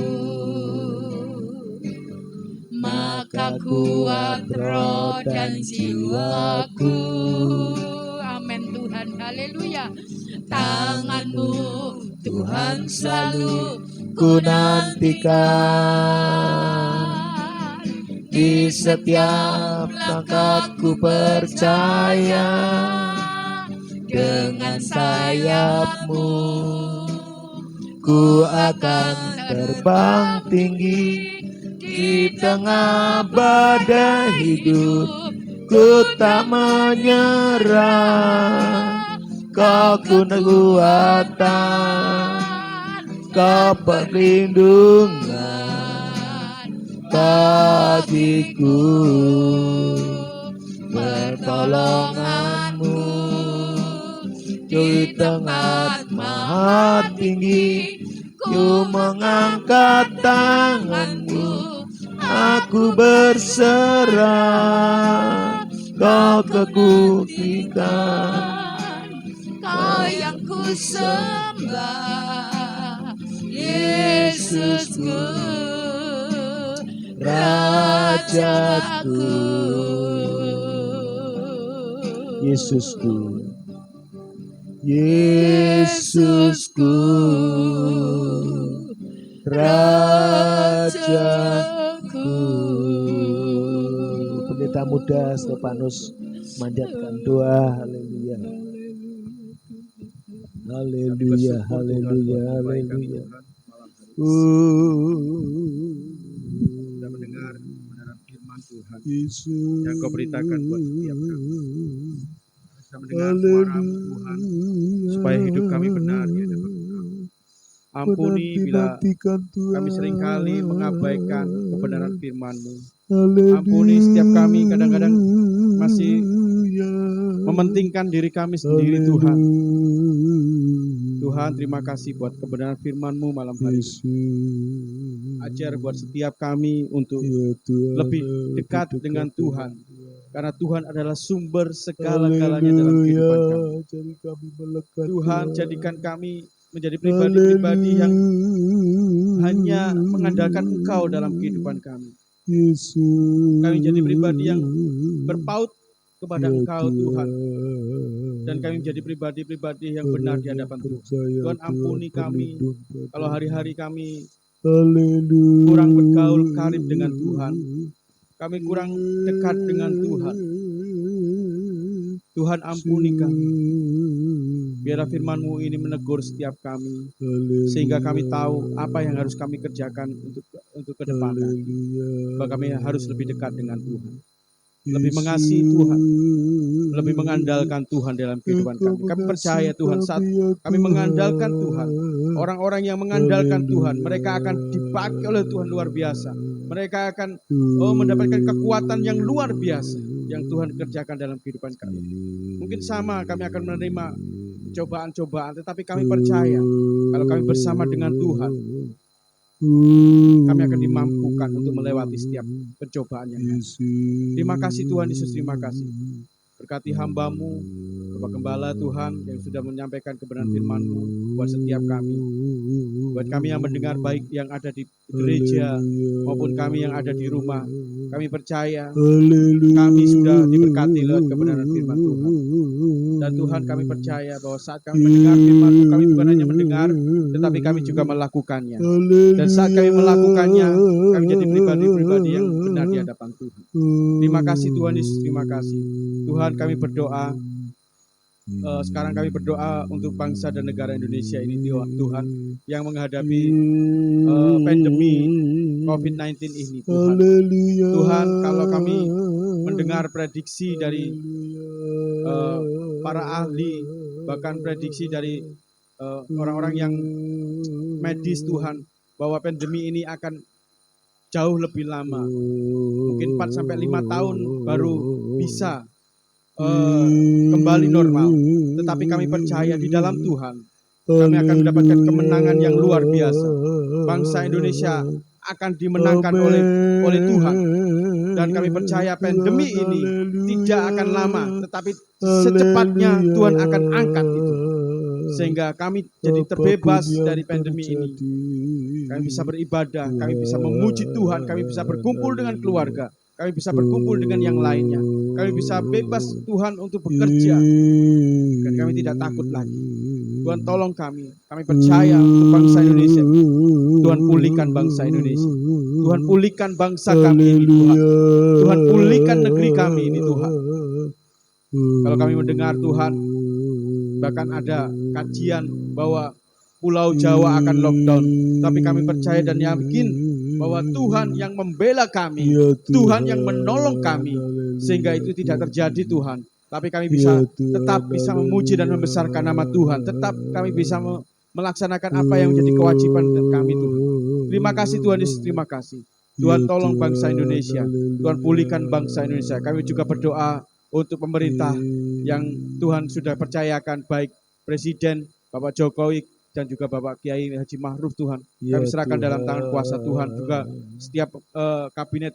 maka kuat roh dan jiwaku. Amin Tuhan, haleluya. Tangan-Mu Tuhan selalu Ku nantikan di setiap langkahku percaya. Dengan sayap-Mu ku akan terbang tinggi di tengah badai hidup. Ku tak menyerah, Kau kekuatan, Kau perlindungan bagiku. Pertolongan-Mu di tengah maha tinggi, ku mengangkat tangan-Mu, aku berserah. Kau kekuatan, Kau yang ku sembah, Yesusku, Rajaku. Yesusku, Yesusku, Rajaku. Pendeta muda Stefanus manjatkan doa. Haleluya. Haleluya, haleluya, haleluya. Kita mendengar kebenaran firman Tuhan yang Kau beritakan buat setiap kami. Kita mendengar suara-Mu Tuhan, supaya hidup kami benar di hadapan Engkau. Ampuni bila kami seringkali mengabaikan kebenaran firman-Mu. Ampuni setiap kami kadang-kadang masih mementingkan diri kami sendiri, Tuhan. Tuhan, terima kasih buat kebenaran firman-Mu malam hari ini. Ajar buat setiap kami untuk lebih dekat dengan Tuhan. Karena Tuhan adalah sumber segala-galanya dalam kehidupan kami. Tuhan, jadikan kami menjadi pribadi-pribadi yang hanya mengandalkan Engkau dalam kehidupan kami. Kami menjadi pribadi yang berpaut kepada Engkau, Tuhan. Dan kami menjadi pribadi-pribadi yang benar di hadapan Tuhan. Tuhan, ampuni kami kalau hari-hari kami kurang bergaul karib dengan Tuhan. Kami kurang dekat dengan Tuhan. Tuhan, ampuni kami. Biarlah firman-Mu ini menegur setiap kami, sehingga kami tahu apa yang harus kami kerjakan untuk ke depan. Bahwa kami harus lebih dekat dengan Tuhan, lebih mengasihi Tuhan, lebih mengandalkan Tuhan dalam kehidupan kami. Kami percaya Tuhan, saat kami mengandalkan Tuhan, orang-orang yang mengandalkan Tuhan, mereka akan dipakai oleh Tuhan luar biasa. Mereka akan mendapatkan kekuatan yang luar biasa yang Tuhan kerjakan dalam kehidupan kami. Mungkin sama kami akan menerima cobaan-cobaan, tetapi kami percaya kalau kami bersama dengan Tuhan, kami akan dimampukan untuk melewati setiap pencobaan yang ada. Terima kasih Tuhan Yesus, terima kasih. Berkati hamba-Mu, Bapak Gembala Tuhan yang sudah menyampaikan kebenaran firman-Mu buat setiap kami. Buat kami yang mendengar baik yang ada di gereja maupun kami yang ada di rumah. Kami percaya kami sudah diberkati lewat kebenaran firman Tuhan. Dan Tuhan kami percaya bahwa saat kami mendengar firman-Mu, kami bukan hanya mendengar, tetapi kami juga melakukannya. Dan saat kami melakukannya, kami jadi pribadi-pribadi yang benar di hadapan Tuhan. Terima kasih Tuhan Yesus, terima kasih. Tuhan kami berdoa, sekarang kami berdoa untuk bangsa dan negara Indonesia ini Tuhan, yang menghadapi pandemi COVID-19 ini Tuhan. Tuhan, kalau kami mendengar prediksi dari para ahli, bahkan prediksi dari orang-orang yang medis Tuhan, bahwa pandemi ini akan jauh lebih lama, mungkin 4-5 tahun baru bisa kembali normal. Tetapi kami percaya di dalam Tuhan kami akan mendapatkan kemenangan yang luar biasa. Bangsa Indonesia akan dimenangkan oleh Tuhan. Dan kami percaya pandemi ini tidak akan lama, tetapi secepatnya Tuhan akan angkat itu, sehingga kami jadi terbebas dari pandemi ini. Kami bisa beribadah, kami bisa memuji Tuhan, kami bisa berkumpul dengan keluarga, kami bisa berkumpul dengan yang lainnya. Kami bisa bebas Tuhan untuk bekerja. Dan kami tidak takut lagi. Tuhan tolong kami. Kami percaya untuk bangsa Indonesia. Tuhan pulihkan bangsa Indonesia. Tuhan pulihkan bangsa kami ini Tuhan. Tuhan pulihkan negeri kami ini Tuhan. Kalau kami mendengar Tuhan, bahkan ada kajian bahwa Pulau Jawa akan lockdown. Tapi kami percaya dan yakin bahwa Tuhan yang membela kami, Tuhan yang menolong kami, sehingga itu tidak terjadi Tuhan. Tapi kami bisa tetap bisa memuji dan membesarkan nama Tuhan. Tetap kami bisa melaksanakan apa yang menjadi kewajiban kami Tuhan. Terima kasih Tuhan Yesus, terima kasih. Tuhan tolong bangsa Indonesia, Tuhan pulihkan bangsa Indonesia. Kami juga berdoa untuk pemerintah yang Tuhan sudah percayakan, baik Presiden Bapak Jokowi dan juga Bapak Kiai Haji Ma'ruf Tuhan. Kami serahkan dalam tangan kuasa Tuhan. Juga setiap kabinet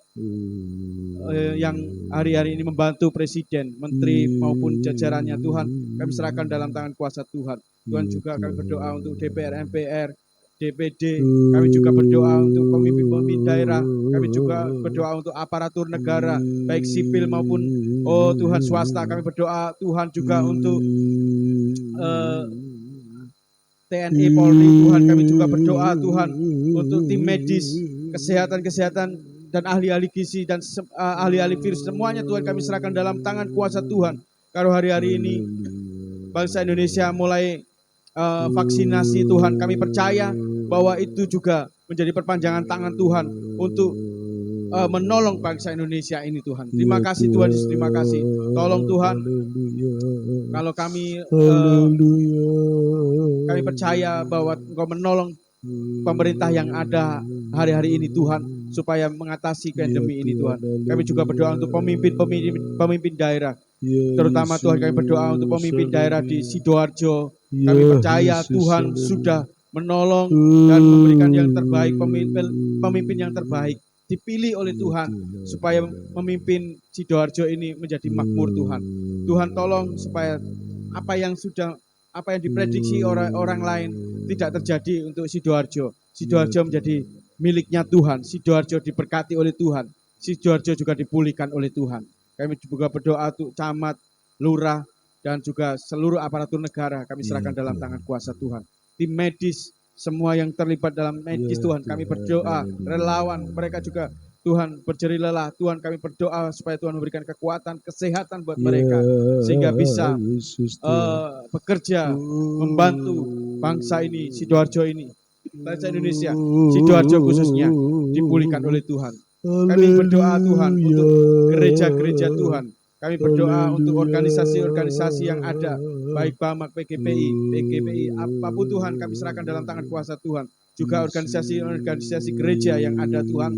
yang hari-hari ini membantu Presiden, Menteri maupun jajarannya Tuhan, kami serahkan dalam tangan kuasa Tuhan. Tuhan juga kami berdoa untuk DPR, MPR, DPD, kami juga berdoa untuk pemimpin-pemimpin daerah, kami juga berdoa untuk aparatur negara, baik sipil maupun Tuhan swasta. Kami berdoa Tuhan juga untuk TNI, Polri Tuhan. Kami juga berdoa Tuhan untuk tim medis, kesehatan dan ahli-ahli gizi dan ahli-ahli virus, semuanya Tuhan kami serahkan dalam tangan kuasa Tuhan. Kalau hari-hari ini bangsa Indonesia mulai vaksinasi Tuhan, kami percaya bahwa itu juga menjadi perpanjangan tangan Tuhan untuk menolong bangsa Indonesia ini Tuhan. Terima kasih Tuhan Yesus, terima kasih. Tolong Tuhan, kalau kami percaya bahwa Engkau menolong pemerintah yang ada hari-hari ini Tuhan, supaya mengatasi pandemi ini Tuhan. Kami juga berdoa untuk pemimpin daerah, terutama Tuhan kami berdoa untuk pemimpin daerah di Sidoarjo. Kami percaya Tuhan sudah menolong dan memberikan yang terbaik, pemimpin yang terbaik dipilih oleh Tuhan supaya memimpin Sidoarjo ini menjadi makmur Tuhan. Tuhan tolong supaya apa yang diprediksi orang lain tidak terjadi untuk Sidoarjo. Sidoarjo menjadi miliknya Tuhan. Sidoarjo diberkati oleh Tuhan. Sidoarjo juga dipulihkan oleh Tuhan. Kami juga berdoa untuk camat, lurah, dan juga seluruh aparatur negara. Kami serahkan dalam tangan kuasa Tuhan. Tim medis, semua yang terlibat dalam medis Tuhan, kami berdoa, relawan, mereka juga Tuhan berjeri lelah. Tuhan kami berdoa supaya Tuhan memberikan kekuatan, kesehatan buat mereka, sehingga bisa bekerja, membantu bangsa ini, Sidoarjo ini, bangsa Indonesia, Sidoarjo khususnya, dipulihkan oleh Tuhan. Kami berdoa Tuhan untuk gereja-gereja Tuhan. Kami berdoa untuk organisasi-organisasi yang ada baik BAMAK, PGPI, apapun Tuhan kami serahkan dalam tangan kuasa Tuhan. Juga organisasi gereja yang ada Tuhan,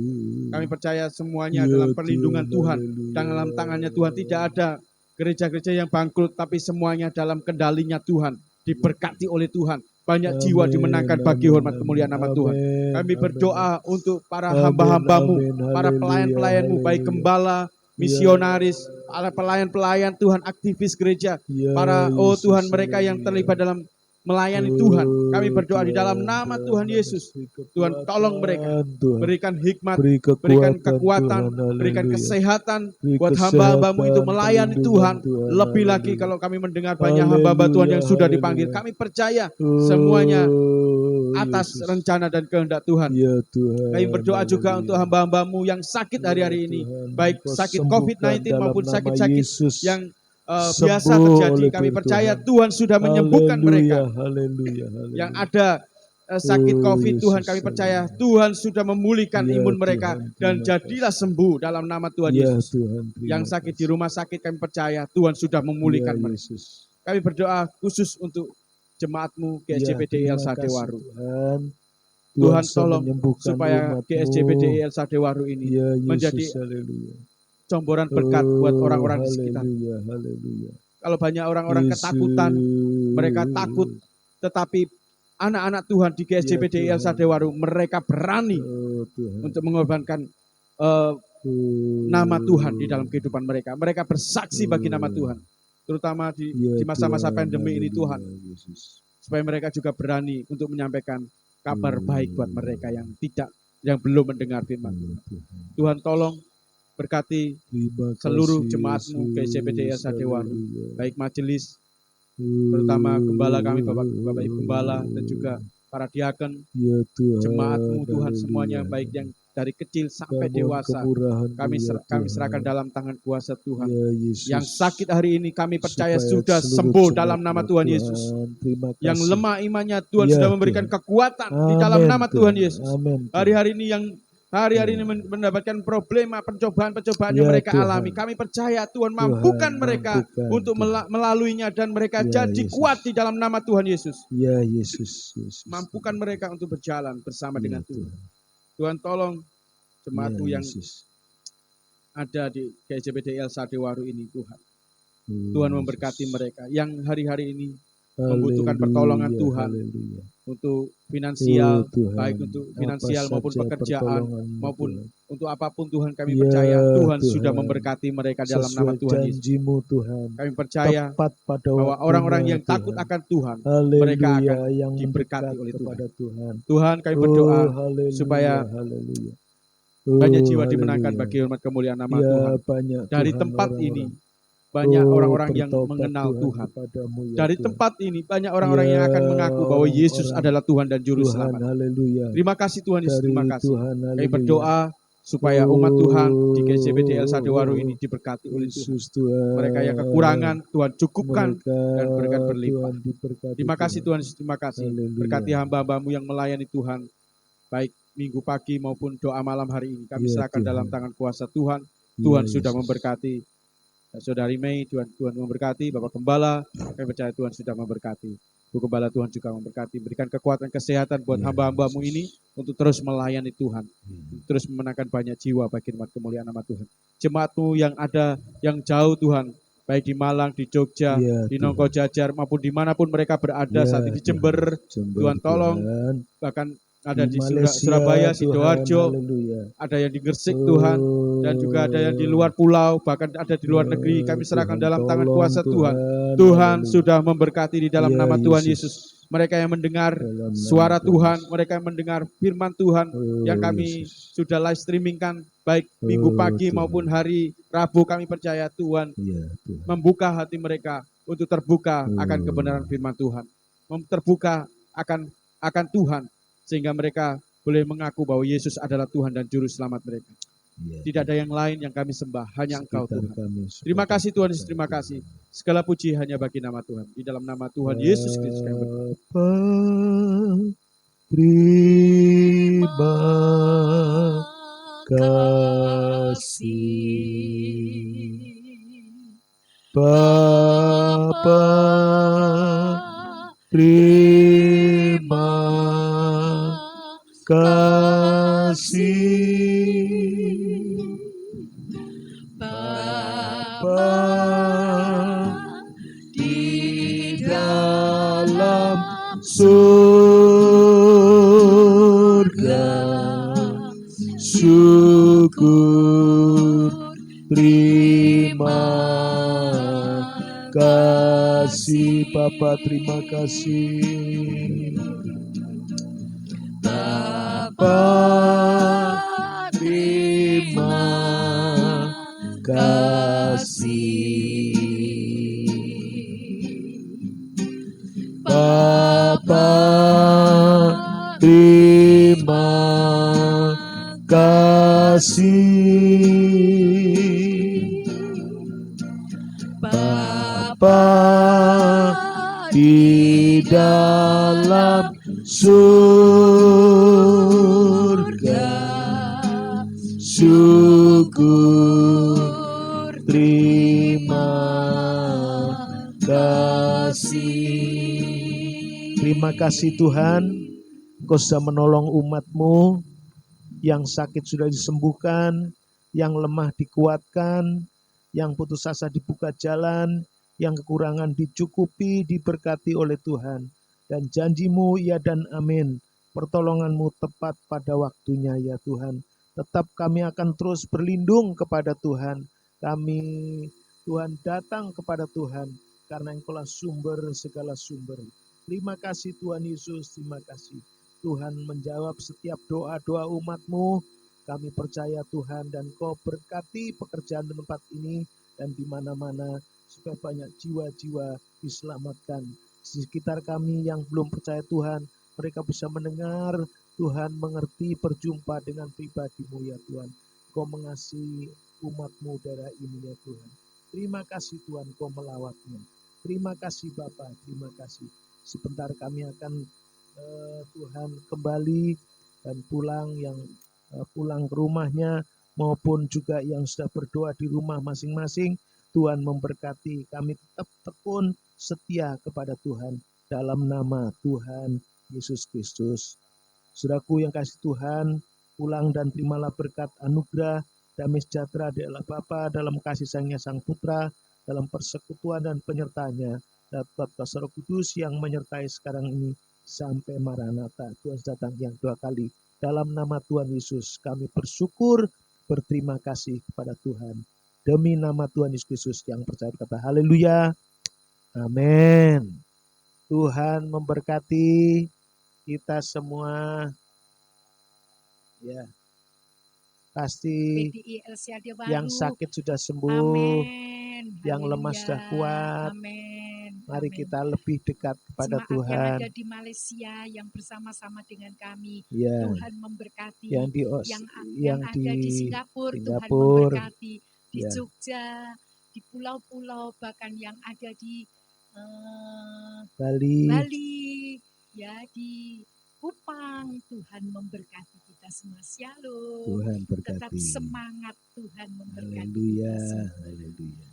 kami percaya semuanya dalam perlindungan Tuhan. Dan dalam tangannya Tuhan, tidak ada gereja-gereja yang bangkrut, tapi semuanya dalam kendalinya Tuhan, diberkati oleh Tuhan. Banyak jiwa dimenangkan bagi hormat kemuliaan nama Tuhan. Kami berdoa untuk para hamba-hambamu, para pelayan-pelayanmu, baik gembala, misionaris, para pelayan-pelayan Tuhan, aktivis gereja, para Tuhan mereka yang terlibat dalam melayani Tuhan. Kami berdoa di dalam nama Tuhan Yesus. Tuhan tolong mereka, berikan hikmat, berikan kekuatan, berikan kesehatan buat hamba-hambamu itu melayani Tuhan. Lebih lagi kalau kami mendengar banyak hamba-hamba Tuhan yang sudah dipanggil, kami percaya semuanya atas rencana dan kehendak Tuhan. Kami berdoa juga untuk hamba-hambamu yang sakit hari-hari ini, baik sakit COVID-19 maupun sakit-sakit yang biasa terjadi. Kami percaya Tuhan sudah menyembuhkan mereka. Yang ada sakit COVID, Tuhan kami percaya Tuhan sudah memulihkan imun mereka dan jadilah sembuh dalam nama Tuhan Yesus. Yang sakit di rumah sakit kami percaya Tuhan sudah memulihkan mereka. Kami berdoa khusus untuk jemaatmu GSJPDI El Sadewaru. Tuhan tolong supaya GSJPDI El Sadewaru ini menjadi comboran berkat buat orang-orang di sekitar. Kalau banyak orang-orang ketakutan, mereka takut, tetapi anak-anak Tuhan di GSJPDI El Sadewaru, mereka berani untuk mengorbankan nama Tuhan di dalam kehidupan mereka. Mereka bersaksi bagi nama Tuhan, terutama di masa-masa pandemi ini Tuhan, supaya mereka juga berani untuk menyampaikan kabar baik buat mereka yang belum mendengar firman Tuhan. Tuhan tolong berkati seluruh jemaatmu GSJPDI El Sadewaru, baik majelis, terutama gembala kami, Bapak Ibu Gembala, dan juga para diaken, jemaatmu Tuhan semuanya, baik yang dari kecil sampai dewasa, kami serahkan dalam tangan kuasa Tuhan. Yang sakit hari ini kami percaya sudah sembuh dalam nama Tuhan Yesus. Yang lemah imannya Tuhan sudah memberikan kekuatan di dalam nama Tuhan Yesus. Hari-hari ini yang mendapatkan problema, pencobaan-pencobaan yang mereka alami, kami percaya Tuhan mampukan mereka untuk melaluinya dan mereka jadi kuat di dalam nama Tuhan Yesus. Mampukan mereka untuk berjalan bersama dengan Tuhan. Tuhan tolong jemaatmu yang ada di GSJPDI El Sadewaru ini Tuhan. Tuhan memberkati mereka yang hari-hari ini membutuhkan pertolongan Tuhan untuk finansial, baik untuk finansial maupun pekerjaan maupun untuk apapun Tuhan, kami percaya Tuhan sudah memberkati mereka dalam nama Tuhan Yesus. Kami percaya bahwa orang-orang yang takut akan Tuhan, mereka akan diberkati oleh Tuhan. Tuhan, kami berdoa supaya banyak jiwa dimenangkan bagi hormat kemuliaan nama Tuhan. Dari tempat ini banyak orang-orang yang mengenal Tuhan. Dari tempat ini banyak orang-orang yang akan mengaku bahwa Yesus adalah Tuhan dan Juru Selamat. Terima kasih Tuhan Yesus, terima kasih. Kami berdoa supaya umat Tuhan di GSJPDI El Sadewaru ini diberkati oleh Tuhan. Mereka yang kekurangan Tuhan cukupkan dan berikan berlimpah. Terima kasih Tuhan Yesus, terima kasih. Berkati hamba-hambamu yang melayani Tuhan, baik minggu pagi maupun doa malam hari ini. Kami serahkan dalam tangan kuasa Tuhan. Tuhan sudah memberkati Saudari Mei, Tuhan memberkati, Bapak Gembala, kami percaya Tuhan sudah memberkati. Bu Gembala, Tuhan juga memberkati, berikan kekuatan kesehatan buat hamba-hambamu ini untuk terus melayani Tuhan, terus memenangkan banyak jiwa bagi hormat kemuliaan nama Tuhan. Jemaatmu yang ada, yang jauh Tuhan, baik di Malang, di Jogja, di Nongko Jajar, maupun dimanapun mereka berada saat ini di Jember, Tuhan tolong, bahkan ada di Surabaya, Sidoarjo, ada yang di Gresik Tuhan, dan juga ada yang di luar pulau, bahkan ada di luar negeri. Kami serahkan dalam tangan kuasa Tuhan. Tuhan sudah memberkati di dalam nama Tuhan Yesus. Mereka yang mendengar suara Tuhan, mereka yang mendengar firman Tuhan yang kami sudah live streamingkan, baik minggu pagi maupun hari Rabu, kami percaya Tuhan membuka hati mereka untuk terbuka akan kebenaran firman Tuhan, terbuka akan Tuhan, sehingga mereka boleh mengaku bahwa Yesus adalah Tuhan dan Juru Selamat mereka. Tidak ada yang lain yang kami sembah, hanya Engkau Tuhan. Terima kasih Tuhan Yesus, terima kasih. Segala puji hanya bagi nama Tuhan. Di dalam nama Tuhan Yesus Kristus kami berdoa. Terima kasih Bapa. Bapa, terima kasih. Bapa di dalam surga, syukur terima kasih. Bapa, terima kasih. Bapa, terima kasih. Bapa, terima kasih. Bapa di dalam surga, syukur terima kasih. Terima kasih Tuhan, Engkau sudah menolong umat-Mu, yang sakit sudah disembuhkan, yang lemah dikuatkan, yang putus asa dibuka jalan, yang kekurangan dicukupi, diberkati oleh Tuhan. Dan janji-Mu ya dan amin, pertolongan-Mu tepat pada waktunya ya Tuhan. Tetap kami akan terus berlindung kepada Tuhan. Kami, Tuhan, datang kepada Tuhan, karena Engkaulah sumber segala sumber. Terima kasih Tuhan Yesus, terima kasih. Tuhan menjawab setiap doa-doa umat-Mu. Kami percaya Tuhan, dan Kau berkati pekerjaan di tempat ini dan di mana-mana, supaya banyak jiwa-jiwa diselamatkan. Di sekitar kami yang belum percaya Tuhan, mereka bisa mendengar Tuhan, mengerti, berjumpa dengan pribadi-Mu ya Tuhan. Kau mengasihi umat-Mu daerah ini ya Tuhan. Terima kasih Tuhan, Kau melawatnya. Terima kasih Bapa, terima kasih. Sebentar kami akan Tuhan kembali dan pulang, yang pulang ke rumahnya maupun juga yang sudah berdoa di rumah masing-masing. Tuhan memberkati, kami tetap tekun setia kepada Tuhan dalam nama Tuhan Yesus Kristus. Saudaraku yang kasih Tuhan, pulang dan terimalah berkat anugerah damai sejahtera dari Allah Bapa dalam kasih sayangnya Sang Putra, dalam persekutuan dan penyertanya, dan Roh Kudus yang menyertai sekarang ini sampai Maranatha. Tuhan datang yang dua kali. Dalam nama Tuhan Yesus kami bersyukur, berterima kasih kepada Tuhan. Demi nama Tuhan Yesus Kristus yang percaya kata haleluya. Amin. Tuhan memberkati kita semua. Ya. Pasti PDI LCAD baru. yang sakit sudah sembuh, Amin. yang lemah Haleluya. sudah kuat. Amin. Mari Amin. kita lebih dekat kepada Jemaat Tuhan. yang ada di Malaysia yang bersama-sama dengan kami, Ya. Tuhan memberkati. Yang di yang ada di Singapura, Tuhan Singapura. memberkati. Di Ya. Jogja, di pulau-pulau, bahkan yang ada di Bali. Bali, ya di Kupang, Tuhan memberkati kita semua. Shalom. Tuhan Tetap berkati. semangat, Tuhan memberkati Haleluya. kita semua. Haleluya.